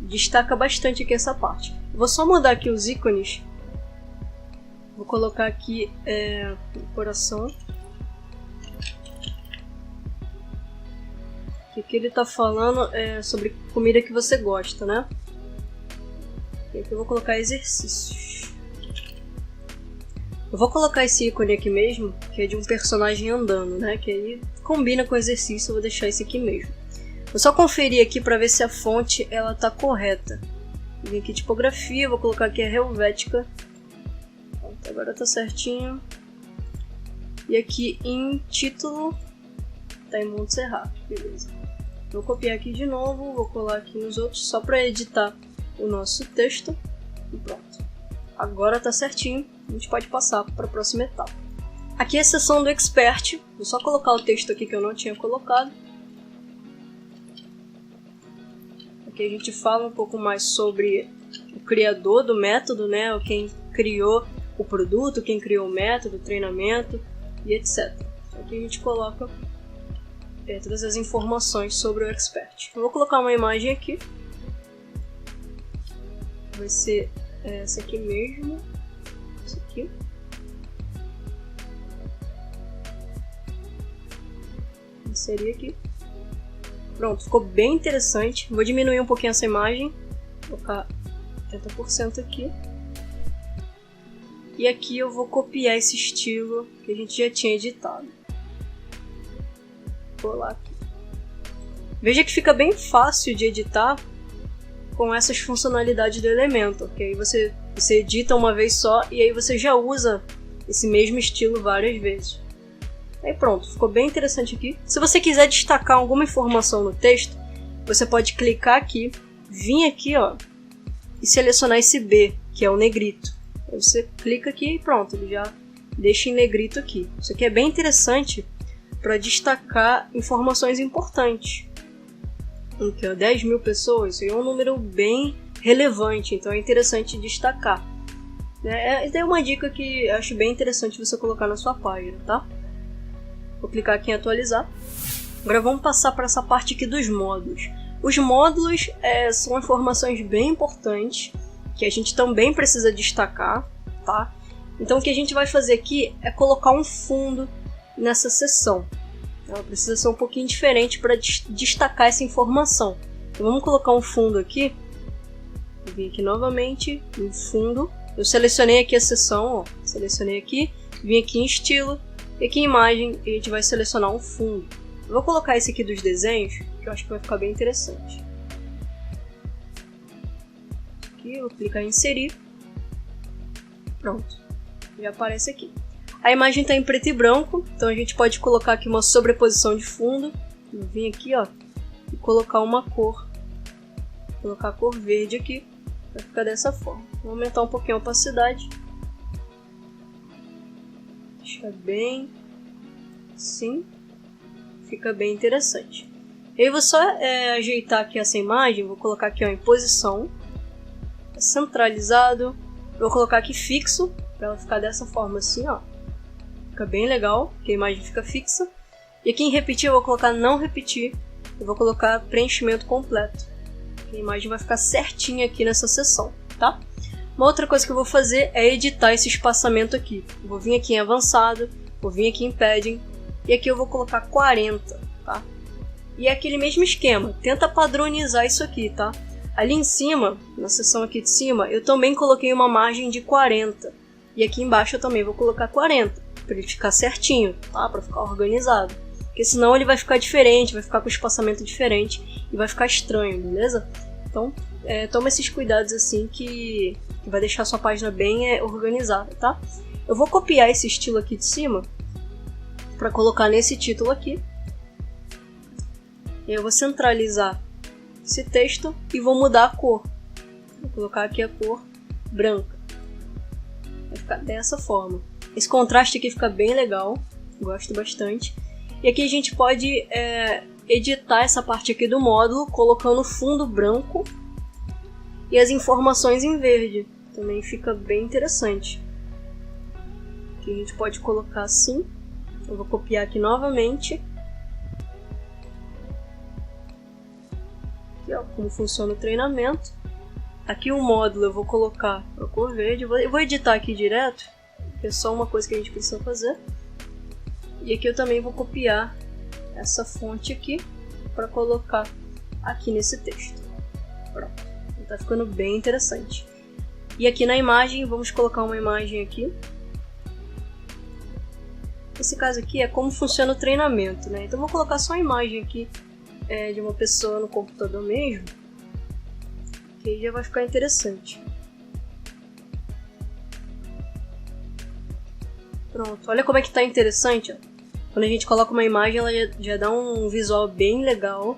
Destaca bastante aqui essa parte. Vou só mudar aqui os ícones. Vou colocar aqui coração. Aqui ele tá falando sobre comida que você gosta, né? E aqui eu vou colocar exercícios. Eu vou colocar esse ícone aqui mesmo, que é de um personagem andando, né? Que aí combina com o exercício, eu vou deixar esse aqui mesmo. Vou só conferir aqui para ver se a fonte ela tá correta. Vim aqui tipografia, vou colocar aqui a Helvetica. Pronto, agora tá certinho. E aqui em título tá em Montserrat, beleza. Vou copiar aqui de novo, vou colar aqui nos outros só para editar o nosso texto e pronto. Agora tá certinho, a gente pode passar para a próxima etapa. Aqui é a seção do Expert, vou só colocar o texto aqui que eu não tinha colocado. Aqui a gente fala um pouco mais sobre o criador do método, né? Quem criou o produto, quem criou o método, o treinamento e etc. Aqui a gente coloca todas as informações sobre o expert. Eu vou colocar uma imagem aqui. Vai ser essa aqui mesmo. Essa aqui. Inserir aqui. Pronto, ficou bem interessante. Vou diminuir um pouquinho essa imagem. Vou colocar 80% aqui. E aqui eu vou copiar esse estilo que a gente já tinha editado. Vou colar aqui. Veja que fica bem fácil de editar com essas funcionalidades do Elementor, que aí você edita uma vez só e aí você já usa esse mesmo estilo várias vezes. Aí pronto, ficou bem interessante aqui. Se você quiser destacar alguma informação no texto, você pode clicar aqui, vir aqui, ó, e selecionar esse B, que é o negrito. Aí você clica aqui e pronto, ele já deixa em negrito aqui. Isso aqui é bem interessante para destacar informações importantes. Aqui, ó, 10 mil pessoas, isso aí é um número bem relevante, então é interessante destacar. Essa é uma dica que eu acho bem interessante você colocar na sua página, tá? Vou clicar aqui em atualizar. Agora vamos passar para essa parte aqui dos módulos. Os módulos são informações bem importantes que a gente também precisa destacar, tá? Então o que a gente vai fazer aqui é colocar um fundo nessa seção. Ela precisa ser um pouquinho diferente para destacar essa informação. Então vamos colocar um fundo aqui. Vou vir aqui novamente em fundo. Eu selecionei aqui a seção, ó. Selecionei aqui, vim aqui em estilo. E aqui em imagem a gente vai selecionar um fundo. Eu vou colocar esse aqui dos desenhos, que eu acho que vai ficar bem interessante. Aqui eu vou clicar em inserir. Pronto, já aparece aqui. A imagem está em preto e branco, então a gente pode colocar aqui uma sobreposição de fundo. Eu vim aqui, ó, e colocar uma cor. Vou colocar a cor verde aqui, vai ficar dessa forma. Vou aumentar um pouquinho a opacidade. Deixa bem assim, fica bem interessante. Eu vou só ajeitar aqui essa imagem, vou colocar aqui ó, em posição, centralizado, vou colocar aqui fixo, para ela ficar dessa forma assim, ó. Fica bem legal, que a imagem fica fixa. E aqui em repetir eu vou colocar não repetir, eu vou colocar preenchimento completo. A imagem vai ficar certinha aqui nessa seção, tá? Uma outra coisa que eu vou fazer é editar esse espaçamento aqui. Eu vou vir aqui em avançado, vou vir aqui em padding, e aqui eu vou colocar 40, tá? E é aquele mesmo esquema, tenta padronizar isso aqui, tá? Ali em cima, na seção aqui de cima, eu também coloquei uma margem de 40. E aqui embaixo eu também vou colocar 40, para ele ficar certinho, tá? Para ficar organizado. Porque senão ele vai ficar diferente, vai ficar com espaçamento diferente e vai ficar estranho, beleza? Então, toma esses cuidados assim que vai deixar a sua página bem organizada, tá? Eu vou copiar esse estilo aqui de cima para colocar nesse título aqui. Eu vou centralizar esse texto e vou mudar a cor. Vou colocar aqui a cor branca. Vai ficar dessa forma. Esse contraste aqui fica bem legal, gosto bastante. E aqui a gente pode editar essa parte aqui do módulo colocando fundo branco e as informações em verde. Também fica bem interessante. Aqui a gente pode colocar assim. Eu vou copiar aqui novamente. Aqui, ó, como funciona o treinamento. Aqui o módulo eu vou colocar a cor verde. Eu vou editar aqui direto, que é só uma coisa que a gente precisa fazer. E aqui eu também vou copiar essa fonte aqui para colocar aqui nesse texto. Pronto, está ficando bem interessante. E aqui na imagem, vamos colocar uma imagem aqui. Esse caso aqui é como funciona o treinamento, né? Então eu vou colocar só a imagem aqui de uma pessoa no computador mesmo, que aí já vai ficar interessante. Pronto, olha como é que tá interessante, ó. Quando a gente coloca uma imagem, ela já dá um visual bem legal,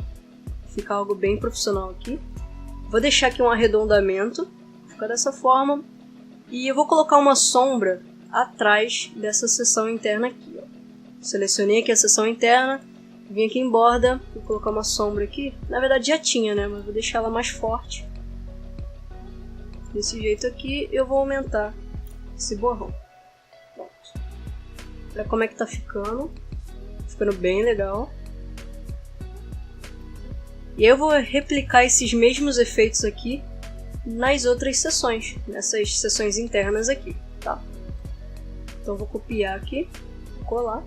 fica algo bem profissional aqui. Vou deixar aqui um arredondamento, fica dessa forma, e eu vou colocar uma sombra atrás dessa seção interna aqui, ó. Selecionei aqui a seção interna, vim aqui em borda, vou colocar uma sombra aqui. Na verdade já tinha, né, mas vou deixar ela mais forte. Desse jeito aqui, eu vou aumentar esse borrão. Pronto. Olha como é que tá ficando. Ficando bem legal. E aí eu vou replicar esses mesmos efeitos aqui nas outras seções, nessas seções internas aqui, tá? Então eu vou copiar aqui, colar.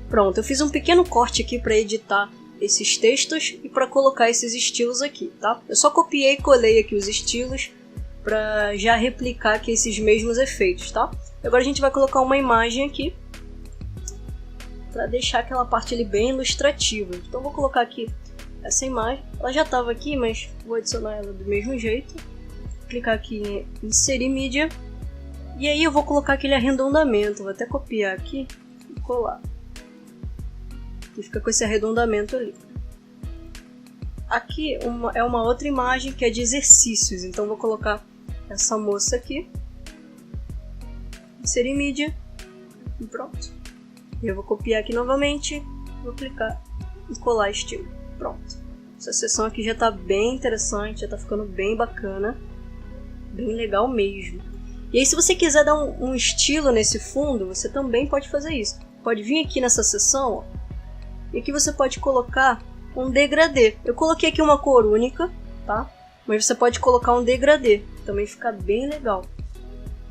Pronto, eu fiz um pequeno corte aqui para editar esses textos e para colocar esses estilos aqui, tá? Eu só copiei e colei aqui os estilos para já replicar aqui esses mesmos efeitos, tá? Agora a gente vai colocar uma imagem aqui para deixar aquela parte ali bem ilustrativa. Então vou colocar aqui essa imagem. Ela já estava aqui, mas vou adicionar ela do mesmo jeito. Vou clicar aqui em inserir mídia. E aí eu vou colocar aquele arredondamento. Vou até copiar aqui e colar. E fica com esse arredondamento ali. Aqui é uma outra imagem que é de exercícios. Então vou colocar essa moça aqui. Inserir mídia. E pronto. Eu vou copiar aqui novamente, vou clicar em colar estilo. Pronto. Essa seção aqui já está bem interessante, já está ficando bem bacana. Bem legal mesmo. E aí se você quiser dar um estilo nesse fundo, você também pode fazer isso. Pode vir aqui nessa seção, ó, e aqui você pode colocar um degradê. Eu coloquei aqui uma cor única, tá? Mas você pode colocar um degradê, também fica bem legal.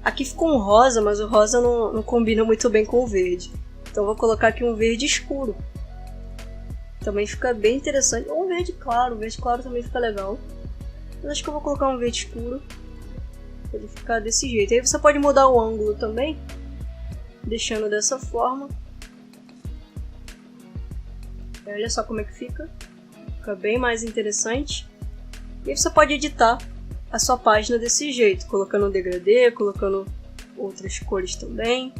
Aqui ficou um rosa, mas o rosa não combina muito bem com o verde. Então vou colocar aqui um verde escuro. Também fica bem interessante. Ou um verde claro. O verde claro também fica legal. Mas acho que eu vou colocar um verde escuro. Pra ele ficar desse jeito. Aí você pode mudar o ângulo também. Deixando dessa forma. E olha só como é que fica. Fica bem mais interessante. E aí você pode editar a sua página desse jeito. Colocando um degradê, colocando outras cores também.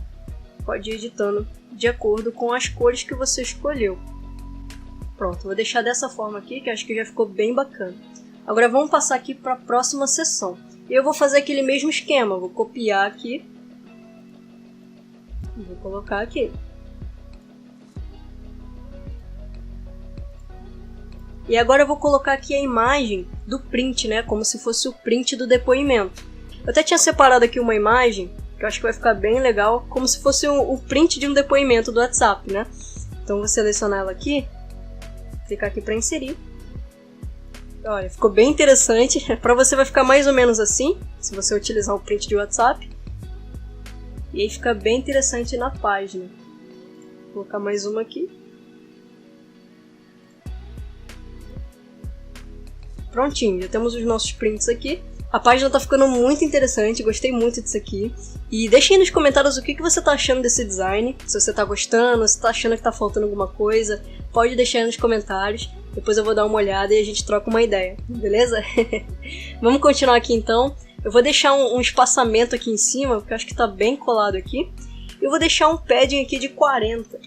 Pode ir editando de acordo com as cores que você escolheu. Pronto, vou deixar dessa forma aqui, que acho que já ficou bem bacana. Agora vamos passar aqui para a próxima seção. E eu vou fazer aquele mesmo esquema, vou copiar aqui. E vou colocar aqui. E agora eu vou colocar aqui a imagem do print, né? Como se fosse o print do depoimento. Eu até tinha separado aqui uma imagem que eu acho que vai ficar bem legal, como se fosse o print de um depoimento do WhatsApp, né? Então vou selecionar ela aqui, clicar aqui para inserir. Olha, ficou bem interessante. Para você vai ficar mais ou menos assim, se você utilizar o print de WhatsApp. E aí fica bem interessante na página. Vou colocar mais uma aqui. Prontinho, já temos os nossos prints aqui. A página tá ficando muito interessante, gostei muito disso aqui. E deixe aí nos comentários o que você tá achando desse design. Se você tá gostando, se tá achando que tá faltando alguma coisa, pode deixar aí nos comentários. Depois eu vou dar uma olhada e a gente troca uma ideia, beleza? Vamos continuar aqui então. Eu vou deixar um espaçamento aqui em cima, porque eu acho que tá bem colado aqui. E eu vou deixar um padding aqui de 40,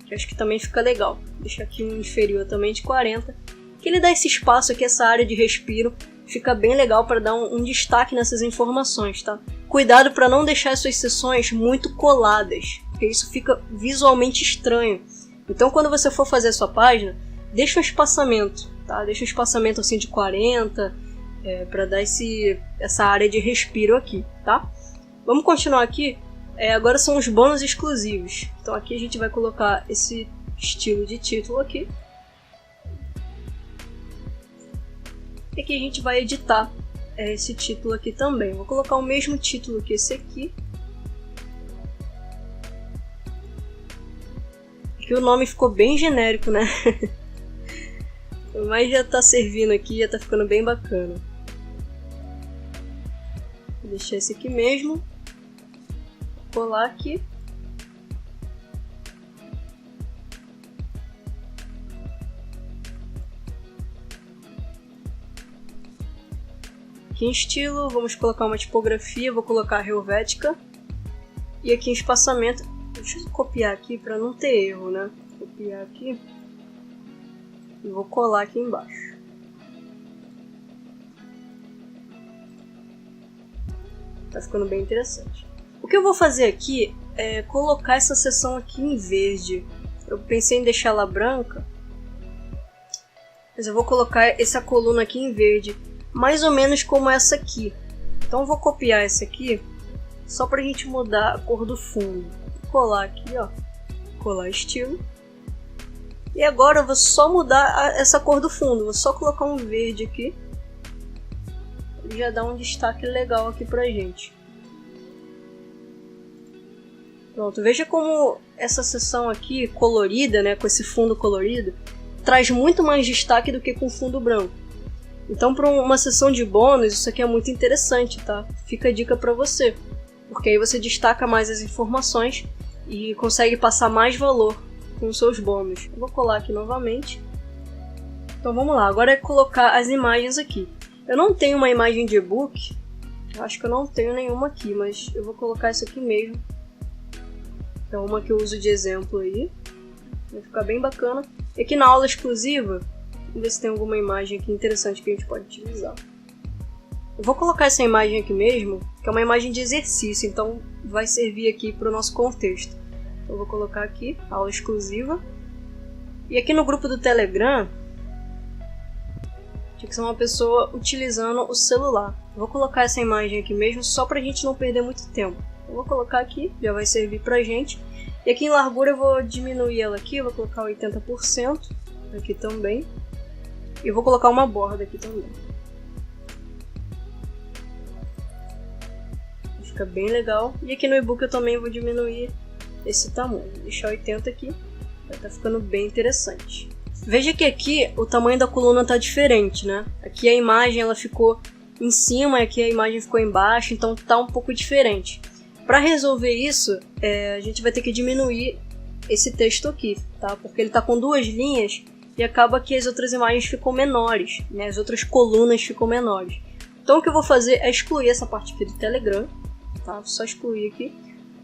que eu acho que também fica legal. Vou deixar aqui um inferior também de 40, que ele dá esse espaço aqui, essa área de respiro. Fica bem legal para dar um destaque nessas informações, tá? Cuidado para não deixar as suas seções muito coladas, porque isso fica visualmente estranho. Então quando você for fazer a sua página, deixa um espaçamento, tá? Deixa um espaçamento assim de 40, para dar essa área de respiro aqui, tá? Vamos continuar aqui. Agora são os bônus exclusivos. Então aqui a gente vai colocar esse estilo de título aqui. E aqui a gente vai editar esse título aqui também. Vou colocar o mesmo título que esse aqui. Aqui o nome ficou bem genérico, né? Mas já tá servindo aqui, já tá ficando bem bacana. Vou deixar esse aqui mesmo. Vou colar aqui. Aqui em estilo, vamos colocar uma tipografia, vou colocar Helvética. E aqui em espaçamento, deixa eu copiar aqui para não ter erro, né? Copiar aqui e vou colar aqui embaixo. Tá ficando bem interessante. O que eu vou fazer aqui é colocar essa seção aqui em verde. Eu pensei em deixar ela branca, mas eu vou colocar essa coluna aqui em verde. Mais ou menos como essa aqui, Então eu vou copiar esse aqui, só pra gente mudar a cor do fundo. Vou colar aqui, ó. Colar estilo. E agora eu vou só mudar essa cor do fundo. Vou só colocar um verde aqui. Ele já dá um destaque legal aqui pra gente. Pronto, veja como essa seção aqui colorida, né, com esse fundo colorido, traz muito mais destaque do que com fundo branco. Então, para uma seção de bônus, isso aqui é muito interessante, tá? Fica a dica para você, porque aí você destaca mais as informações e consegue passar mais valor com os seus bônus. Eu vou colar aqui novamente. Então vamos lá, agora é colocar as imagens aqui. Eu não tenho uma imagem de e-book, acho que eu não tenho nenhuma aqui, mas eu vou colocar essa aqui mesmo. Então uma que eu uso de exemplo aí, vai ficar bem bacana. E aqui na aula exclusiva, vamos ver se tem alguma imagem aqui interessante que a gente pode utilizar. Eu vou colocar essa imagem aqui mesmo, que é uma imagem de exercício, então vai servir aqui para o nosso contexto. Então, eu vou colocar aqui, aula exclusiva. E aqui no grupo do Telegram, tinha que ser uma pessoa utilizando o celular. Eu vou colocar essa imagem aqui mesmo, só para a gente não perder muito tempo. Eu vou colocar aqui, já vai servir pra gente. E aqui em largura eu vou diminuir ela aqui, eu vou colocar 80%, aqui também. E eu vou colocar uma borda aqui também. Fica bem legal. E aqui no e-book eu também vou diminuir esse tamanho. Vou deixar 80 aqui, vai estar ficando bem interessante. Veja que aqui o tamanho da coluna está diferente, né? Aqui a imagem ela ficou em cima e aqui a imagem ficou embaixo, então tá um pouco diferente. Para resolver isso, a gente vai ter que diminuir esse texto aqui, tá? Porque ele está com duas linhas e acaba que as outras imagens ficam menores, né? As outras colunas ficam menores. Então o que eu vou fazer é excluir essa parte aqui do Telegram, tá? Vou só excluir aqui,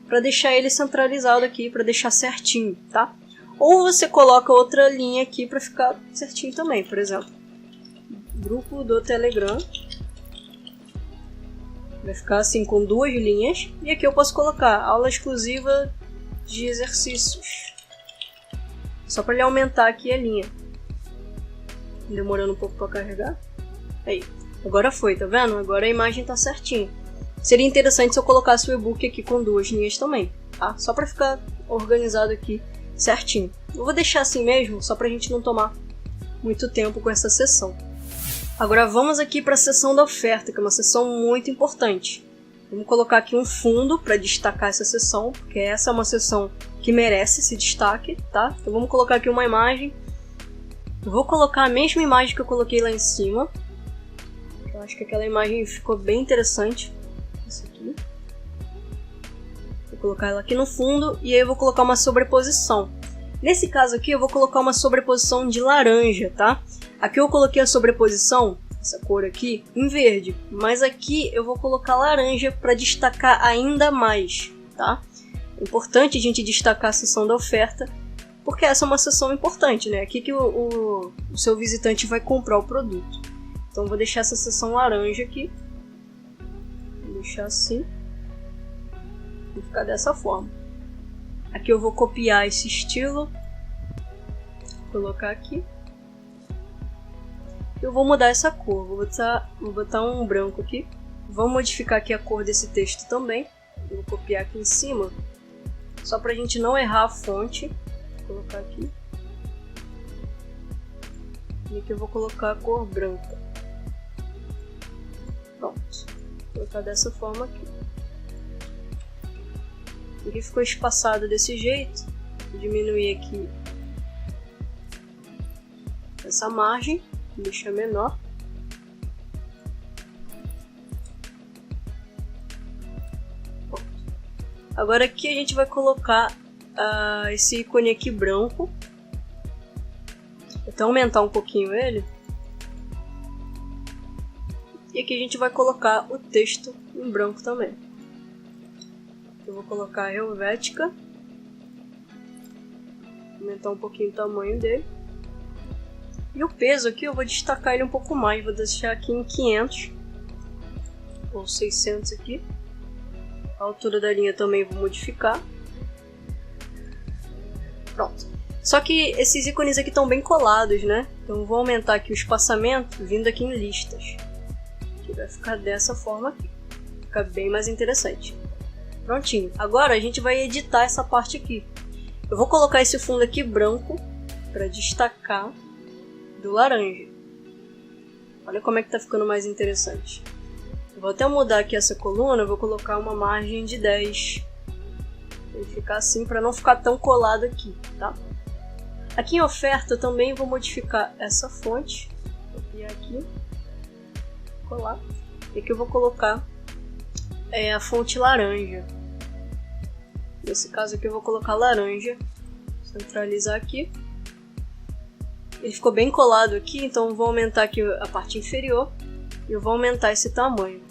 para deixar ele centralizado aqui, para deixar certinho, tá? Ou você coloca outra linha aqui para ficar certinho também, por exemplo, grupo do Telegram. Vai ficar assim com duas linhas. E aqui eu posso colocar aula exclusiva de exercícios. Só para ele aumentar aqui a linha. Demorando um pouco para carregar. Aí, agora foi, tá vendo? Agora a imagem tá certinha. Seria interessante se eu colocasse o e-book aqui com duas linhas também, tá? Só para ficar organizado aqui certinho. Eu vou deixar assim mesmo, só pra gente não tomar muito tempo com essa seção. Agora vamos aqui para a seção da oferta, que é uma seção muito importante. Vamos colocar aqui um fundo para destacar essa seção, porque essa é uma seção que merece esse destaque, tá? Então vamos colocar aqui uma imagem. Eu vou colocar a mesma imagem que eu coloquei lá em cima. Eu acho que aquela imagem ficou bem interessante. Essa aqui. Vou colocar ela aqui no fundo e aí eu vou colocar uma sobreposição. Nesse caso aqui eu vou colocar uma sobreposição de laranja, tá? Aqui eu coloquei a sobreposição, essa cor aqui, em verde, mas aqui eu vou colocar laranja para destacar ainda mais, tá? É importante a gente destacar a seção da oferta, porque essa é uma seção importante, né? Aqui que o seu visitante vai comprar o produto. Então eu vou deixar essa seção laranja aqui, vou deixar assim, vai ficar dessa forma. Aqui eu vou copiar esse estilo, colocar aqui. Eu vou mudar essa cor, vou botar um branco aqui. Vamos modificar aqui a cor desse texto também. Eu vou copiar aqui em cima, só pra gente não errar a fonte. Vou colocar aqui. E aqui eu vou colocar a cor branca. Pronto. Vou colocar dessa forma aqui. Aqui ficou espaçado desse jeito. Vou diminuir aqui essa margem. Deixar menor. Pronto. Agora aqui a gente vai colocar esse ícone aqui branco. Vou até aumentar um pouquinho ele. E aqui a gente vai colocar o texto em branco também. Eu vou colocar a Helvética. Aumentar um pouquinho o tamanho dele. E o peso aqui eu vou destacar ele um pouco mais, vou deixar aqui em 500 ou 600 aqui. A altura da linha também vou modificar. Pronto. Só que esses ícones aqui estão bem colados, né? Então eu vou aumentar aqui o espaçamento vindo aqui em listas. Que vai ficar dessa forma aqui. ficar bem mais interessante. Prontinho. Agora a gente vai editar essa parte aqui. Eu vou colocar esse fundo aqui branco para destacar do laranja. Olha como é que tá ficando mais interessante. Eu vou até mudar aqui essa coluna, eu vou colocar uma margem de 10. Vai ficar assim para não ficar tão colado aqui, tá? Aqui em oferta eu também vou modificar essa fonte. Vou copiar aqui, colar. E aqui eu vou colocar a fonte laranja. Nesse caso aqui eu vou colocar laranja. Centralizar aqui. Ele ficou bem colado aqui, então eu vou aumentar aqui a parte inferior. E eu vou aumentar esse tamanho.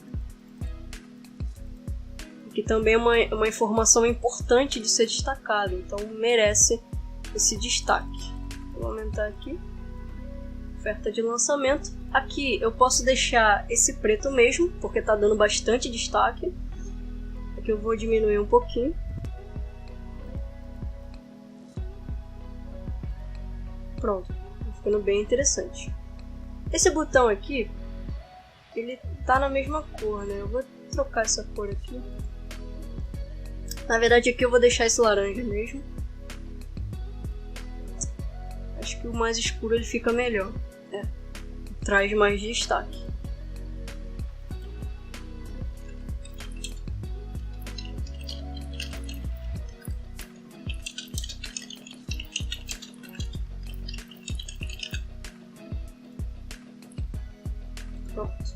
Aqui também é uma informação importante de ser destacada, então merece esse destaque. Vou aumentar aqui. Oferta de lançamento. Aqui eu posso deixar esse preto mesmo, porque está dando bastante destaque. Aqui eu vou diminuir um pouquinho. Pronto, tá ficando bem interessante. Esse botão aqui, ele tá na mesma cor, né? Eu vou trocar essa cor aqui. Na verdade aqui eu vou deixar esse laranja mesmo. Acho que o mais escuro ele fica melhor. Traz mais destaque. Pronto.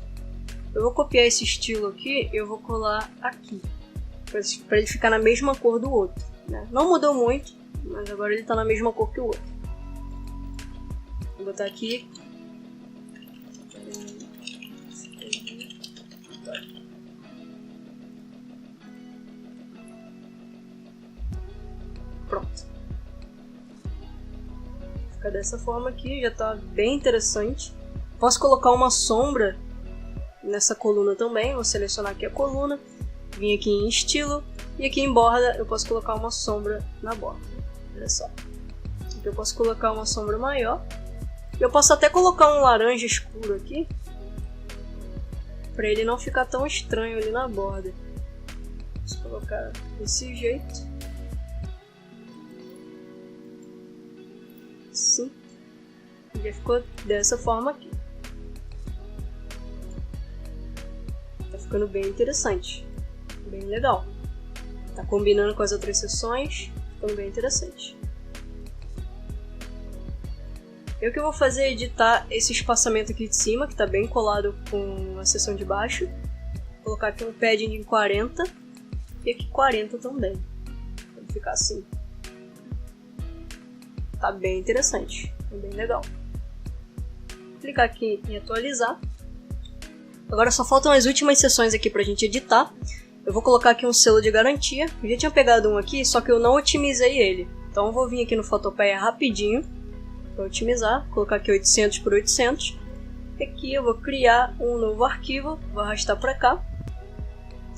Eu vou copiar esse estilo aqui e eu vou colar aqui. Para ele ficar na mesma cor do outro, né? Não mudou muito, mas agora ele está na mesma cor que o outro. Vou botar aqui. Pronto. Fica dessa forma aqui, já está bem interessante. Posso colocar uma sombra nessa coluna também. Vou selecionar aqui a coluna. Vim aqui em estilo e aqui em borda eu posso colocar uma sombra na borda. Olha só. Aqui eu posso colocar uma sombra maior. Eu posso até colocar um laranja escuro aqui, para ele não ficar tão estranho ali na borda. Vou colocar desse jeito. Assim. E já ficou dessa forma aqui. Tá ficando bem interessante. Bem legal. Tá combinando com as outras seções, ficando bem interessante. Eu que vou fazer é editar esse espaçamento aqui de cima, que tá bem colado com a seção de baixo. Vou colocar aqui um padding em 40 e aqui 40 também. Vai ficar assim. Tá bem interessante, é bem legal. Vou clicar aqui em atualizar. Agora só faltam as últimas seções aqui pra gente editar. Eu vou colocar aqui um selo de garantia. Eu já tinha pegado um aqui, só que eu não otimizei ele. Então eu vou vir aqui no Photopea rapidinho para otimizar. Colocar aqui 800 por 800. Aqui eu vou criar um novo arquivo. Vou arrastar para cá.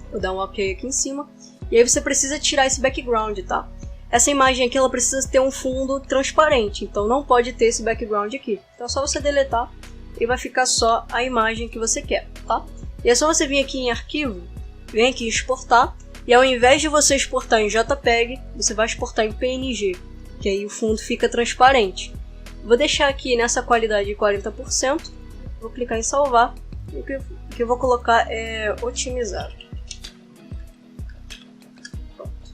Vou dar um OK aqui em cima. E aí você precisa tirar esse background, tá? Essa imagem aqui ela precisa ter um fundo transparente. Então não pode ter esse background aqui. Então é só você deletar e vai ficar só a imagem que você quer, tá? E é só você vir aqui em arquivo. Vem aqui em exportar, e ao invés de você exportar em JPEG, você vai exportar em PNG, que aí o fundo fica transparente. Vou deixar aqui nessa qualidade de 40%, vou clicar em salvar, e o que eu vou colocar é otimizar. Pronto.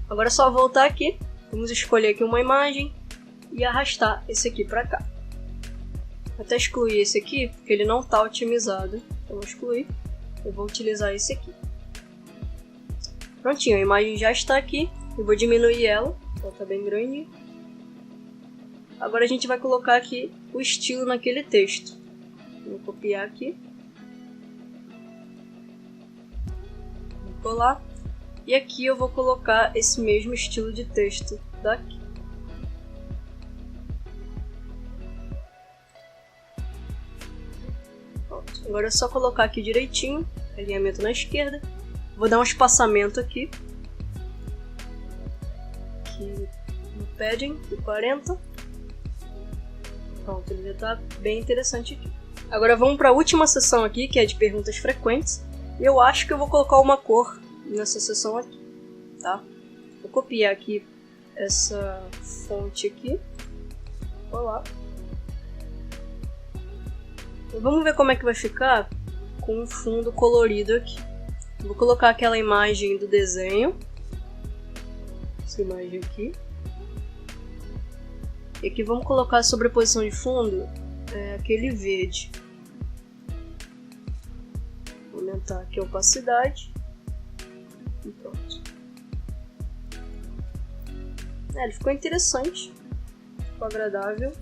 Agora é só voltar aqui, vamos escolher aqui uma imagem e arrastar esse aqui para cá. Vou até excluir esse aqui, porque ele não está otimizado, então vou excluir. Eu vou utilizar esse aqui. Prontinho, a imagem já está aqui. Eu vou diminuir ela, ela está bem grande. Agora a gente vai colocar aqui o estilo naquele texto. Vou copiar aqui. Vou colar. E aqui eu vou colocar esse mesmo estilo de texto daqui. Agora é só colocar aqui direitinho, alinhamento na esquerda. Vou dar um espaçamento aqui no padding de 40. Pronto, ele já está bem interessante aqui. Agora vamos para a última seção aqui, que é de perguntas frequentes. Eu acho que eu vou colocar uma cor nessa seção aqui, tá? Vou copiar aqui essa fonte aqui. Olá. Vamos ver como é que vai ficar com um fundo colorido aqui. Vou colocar aquela imagem do desenho. Essa imagem aqui. E aqui vamos colocar a sobreposição de fundo, aquele verde. Vou aumentar aqui a opacidade. E pronto. Ele ficou interessante. Ficou agradável.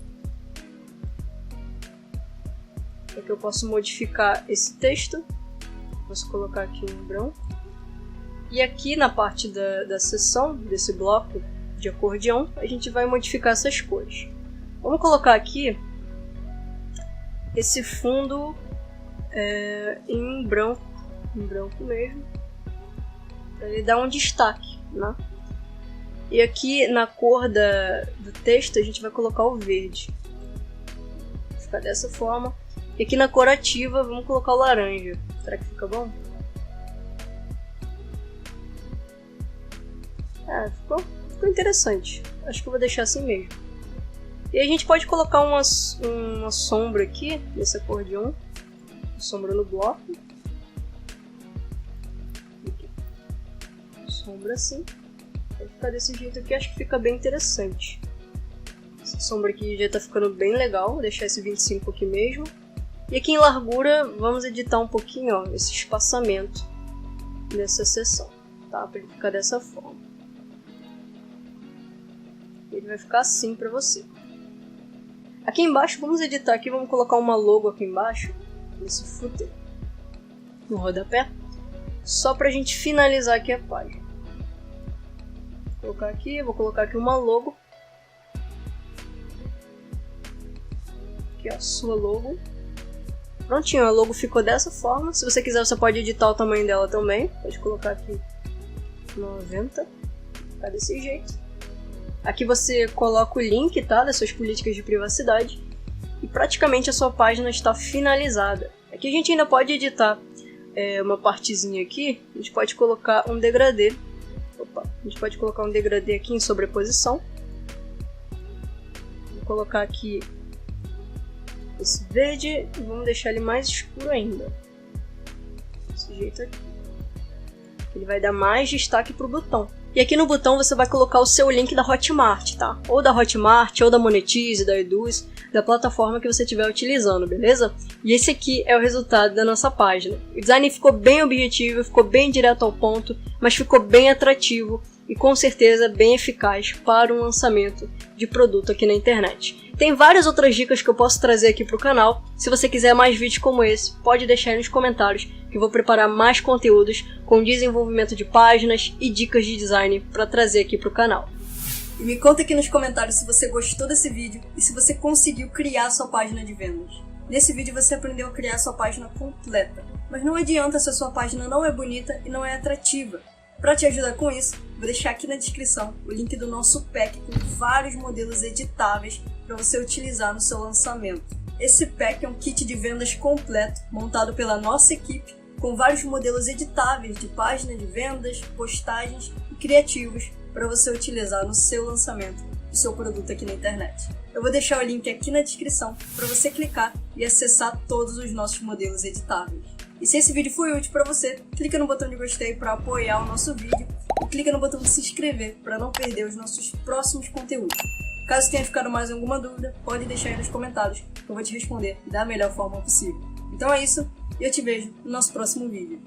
Aqui eu posso modificar esse texto. Posso colocar aqui em branco. E aqui na parte da seção, desse bloco de acordeão, a gente vai modificar essas cores. Vamos colocar aqui esse fundo em branco mesmo, para ele dar um destaque, né? E aqui na cor do texto a gente vai colocar o verde. Vai ficar dessa forma. E aqui na cor ativa vamos colocar o laranja. Será que fica bom? Ficou interessante. Acho que eu vou deixar assim mesmo. E a gente pode colocar uma sombra aqui, nesse acordeão. Sombra no bloco. Aqui. Sombra assim. Vai ficar desse jeito aqui, acho que fica bem interessante. Essa sombra aqui já tá ficando bem legal. Vou deixar esse 25 aqui mesmo. E aqui em largura, vamos editar um pouquinho, ó, esse espaçamento nessa seção, tá? Para ele ficar dessa forma. Ele vai ficar assim para você. Aqui embaixo, vamos editar aqui, vamos colocar uma logo aqui embaixo, nesse footer, no rodapé, só pra gente finalizar aqui a página. Vou colocar aqui uma logo. Aqui, ó, sua logo. Prontinho, a logo ficou dessa forma. Se você quiser, você pode editar o tamanho dela também. Pode colocar aqui 90. Ficar desse jeito. Aqui você coloca o link, tá, das suas políticas de privacidade. E praticamente a sua página está finalizada. Aqui a gente ainda pode editar uma partezinha aqui. A gente pode colocar um degradê. A gente pode colocar um degradê aqui em sobreposição. Vou colocar aqui esse verde e vamos deixar ele mais escuro ainda. Desse jeito aqui. Ele vai dar mais destaque pro botão. E aqui no botão você vai colocar o seu link da Hotmart, tá? Ou da Hotmart, ou da Monetize, da Eduz, da plataforma que você estiver utilizando, beleza? E esse aqui é o resultado da nossa página. O design ficou bem objetivo, ficou bem direto ao ponto, mas ficou bem atrativo e com certeza bem eficaz para um lançamento de produto aqui na internet. Tem várias outras dicas que eu posso trazer aqui para o canal. Se você quiser mais vídeos como esse, pode deixar aí nos comentários que eu vou preparar mais conteúdos com desenvolvimento de páginas e dicas de design para trazer aqui para o canal. E me conta aqui nos comentários se você gostou desse vídeo e se você conseguiu criar sua página de vendas. Nesse vídeo você aprendeu a criar sua página completa, mas não adianta se a sua página não é bonita e não é atrativa. Para te ajudar com isso, vou deixar aqui na descrição o link do nosso pack com vários modelos editáveis para você utilizar no seu lançamento. Esse pack é um kit de vendas completo, montado pela nossa equipe, com vários modelos editáveis de página de vendas, postagens e criativos para você utilizar no seu lançamento do seu produto aqui na internet. Eu vou deixar o link aqui na descrição para você clicar e acessar todos os nossos modelos editáveis. E se esse vídeo foi útil para você, clica no botão de gostei para apoiar o nosso vídeo e clica no botão de se inscrever para não perder os nossos próximos conteúdos. Caso tenha ficado mais alguma dúvida, pode deixar aí nos comentários que eu vou te responder da melhor forma possível. Então é isso, e eu te vejo no nosso próximo vídeo.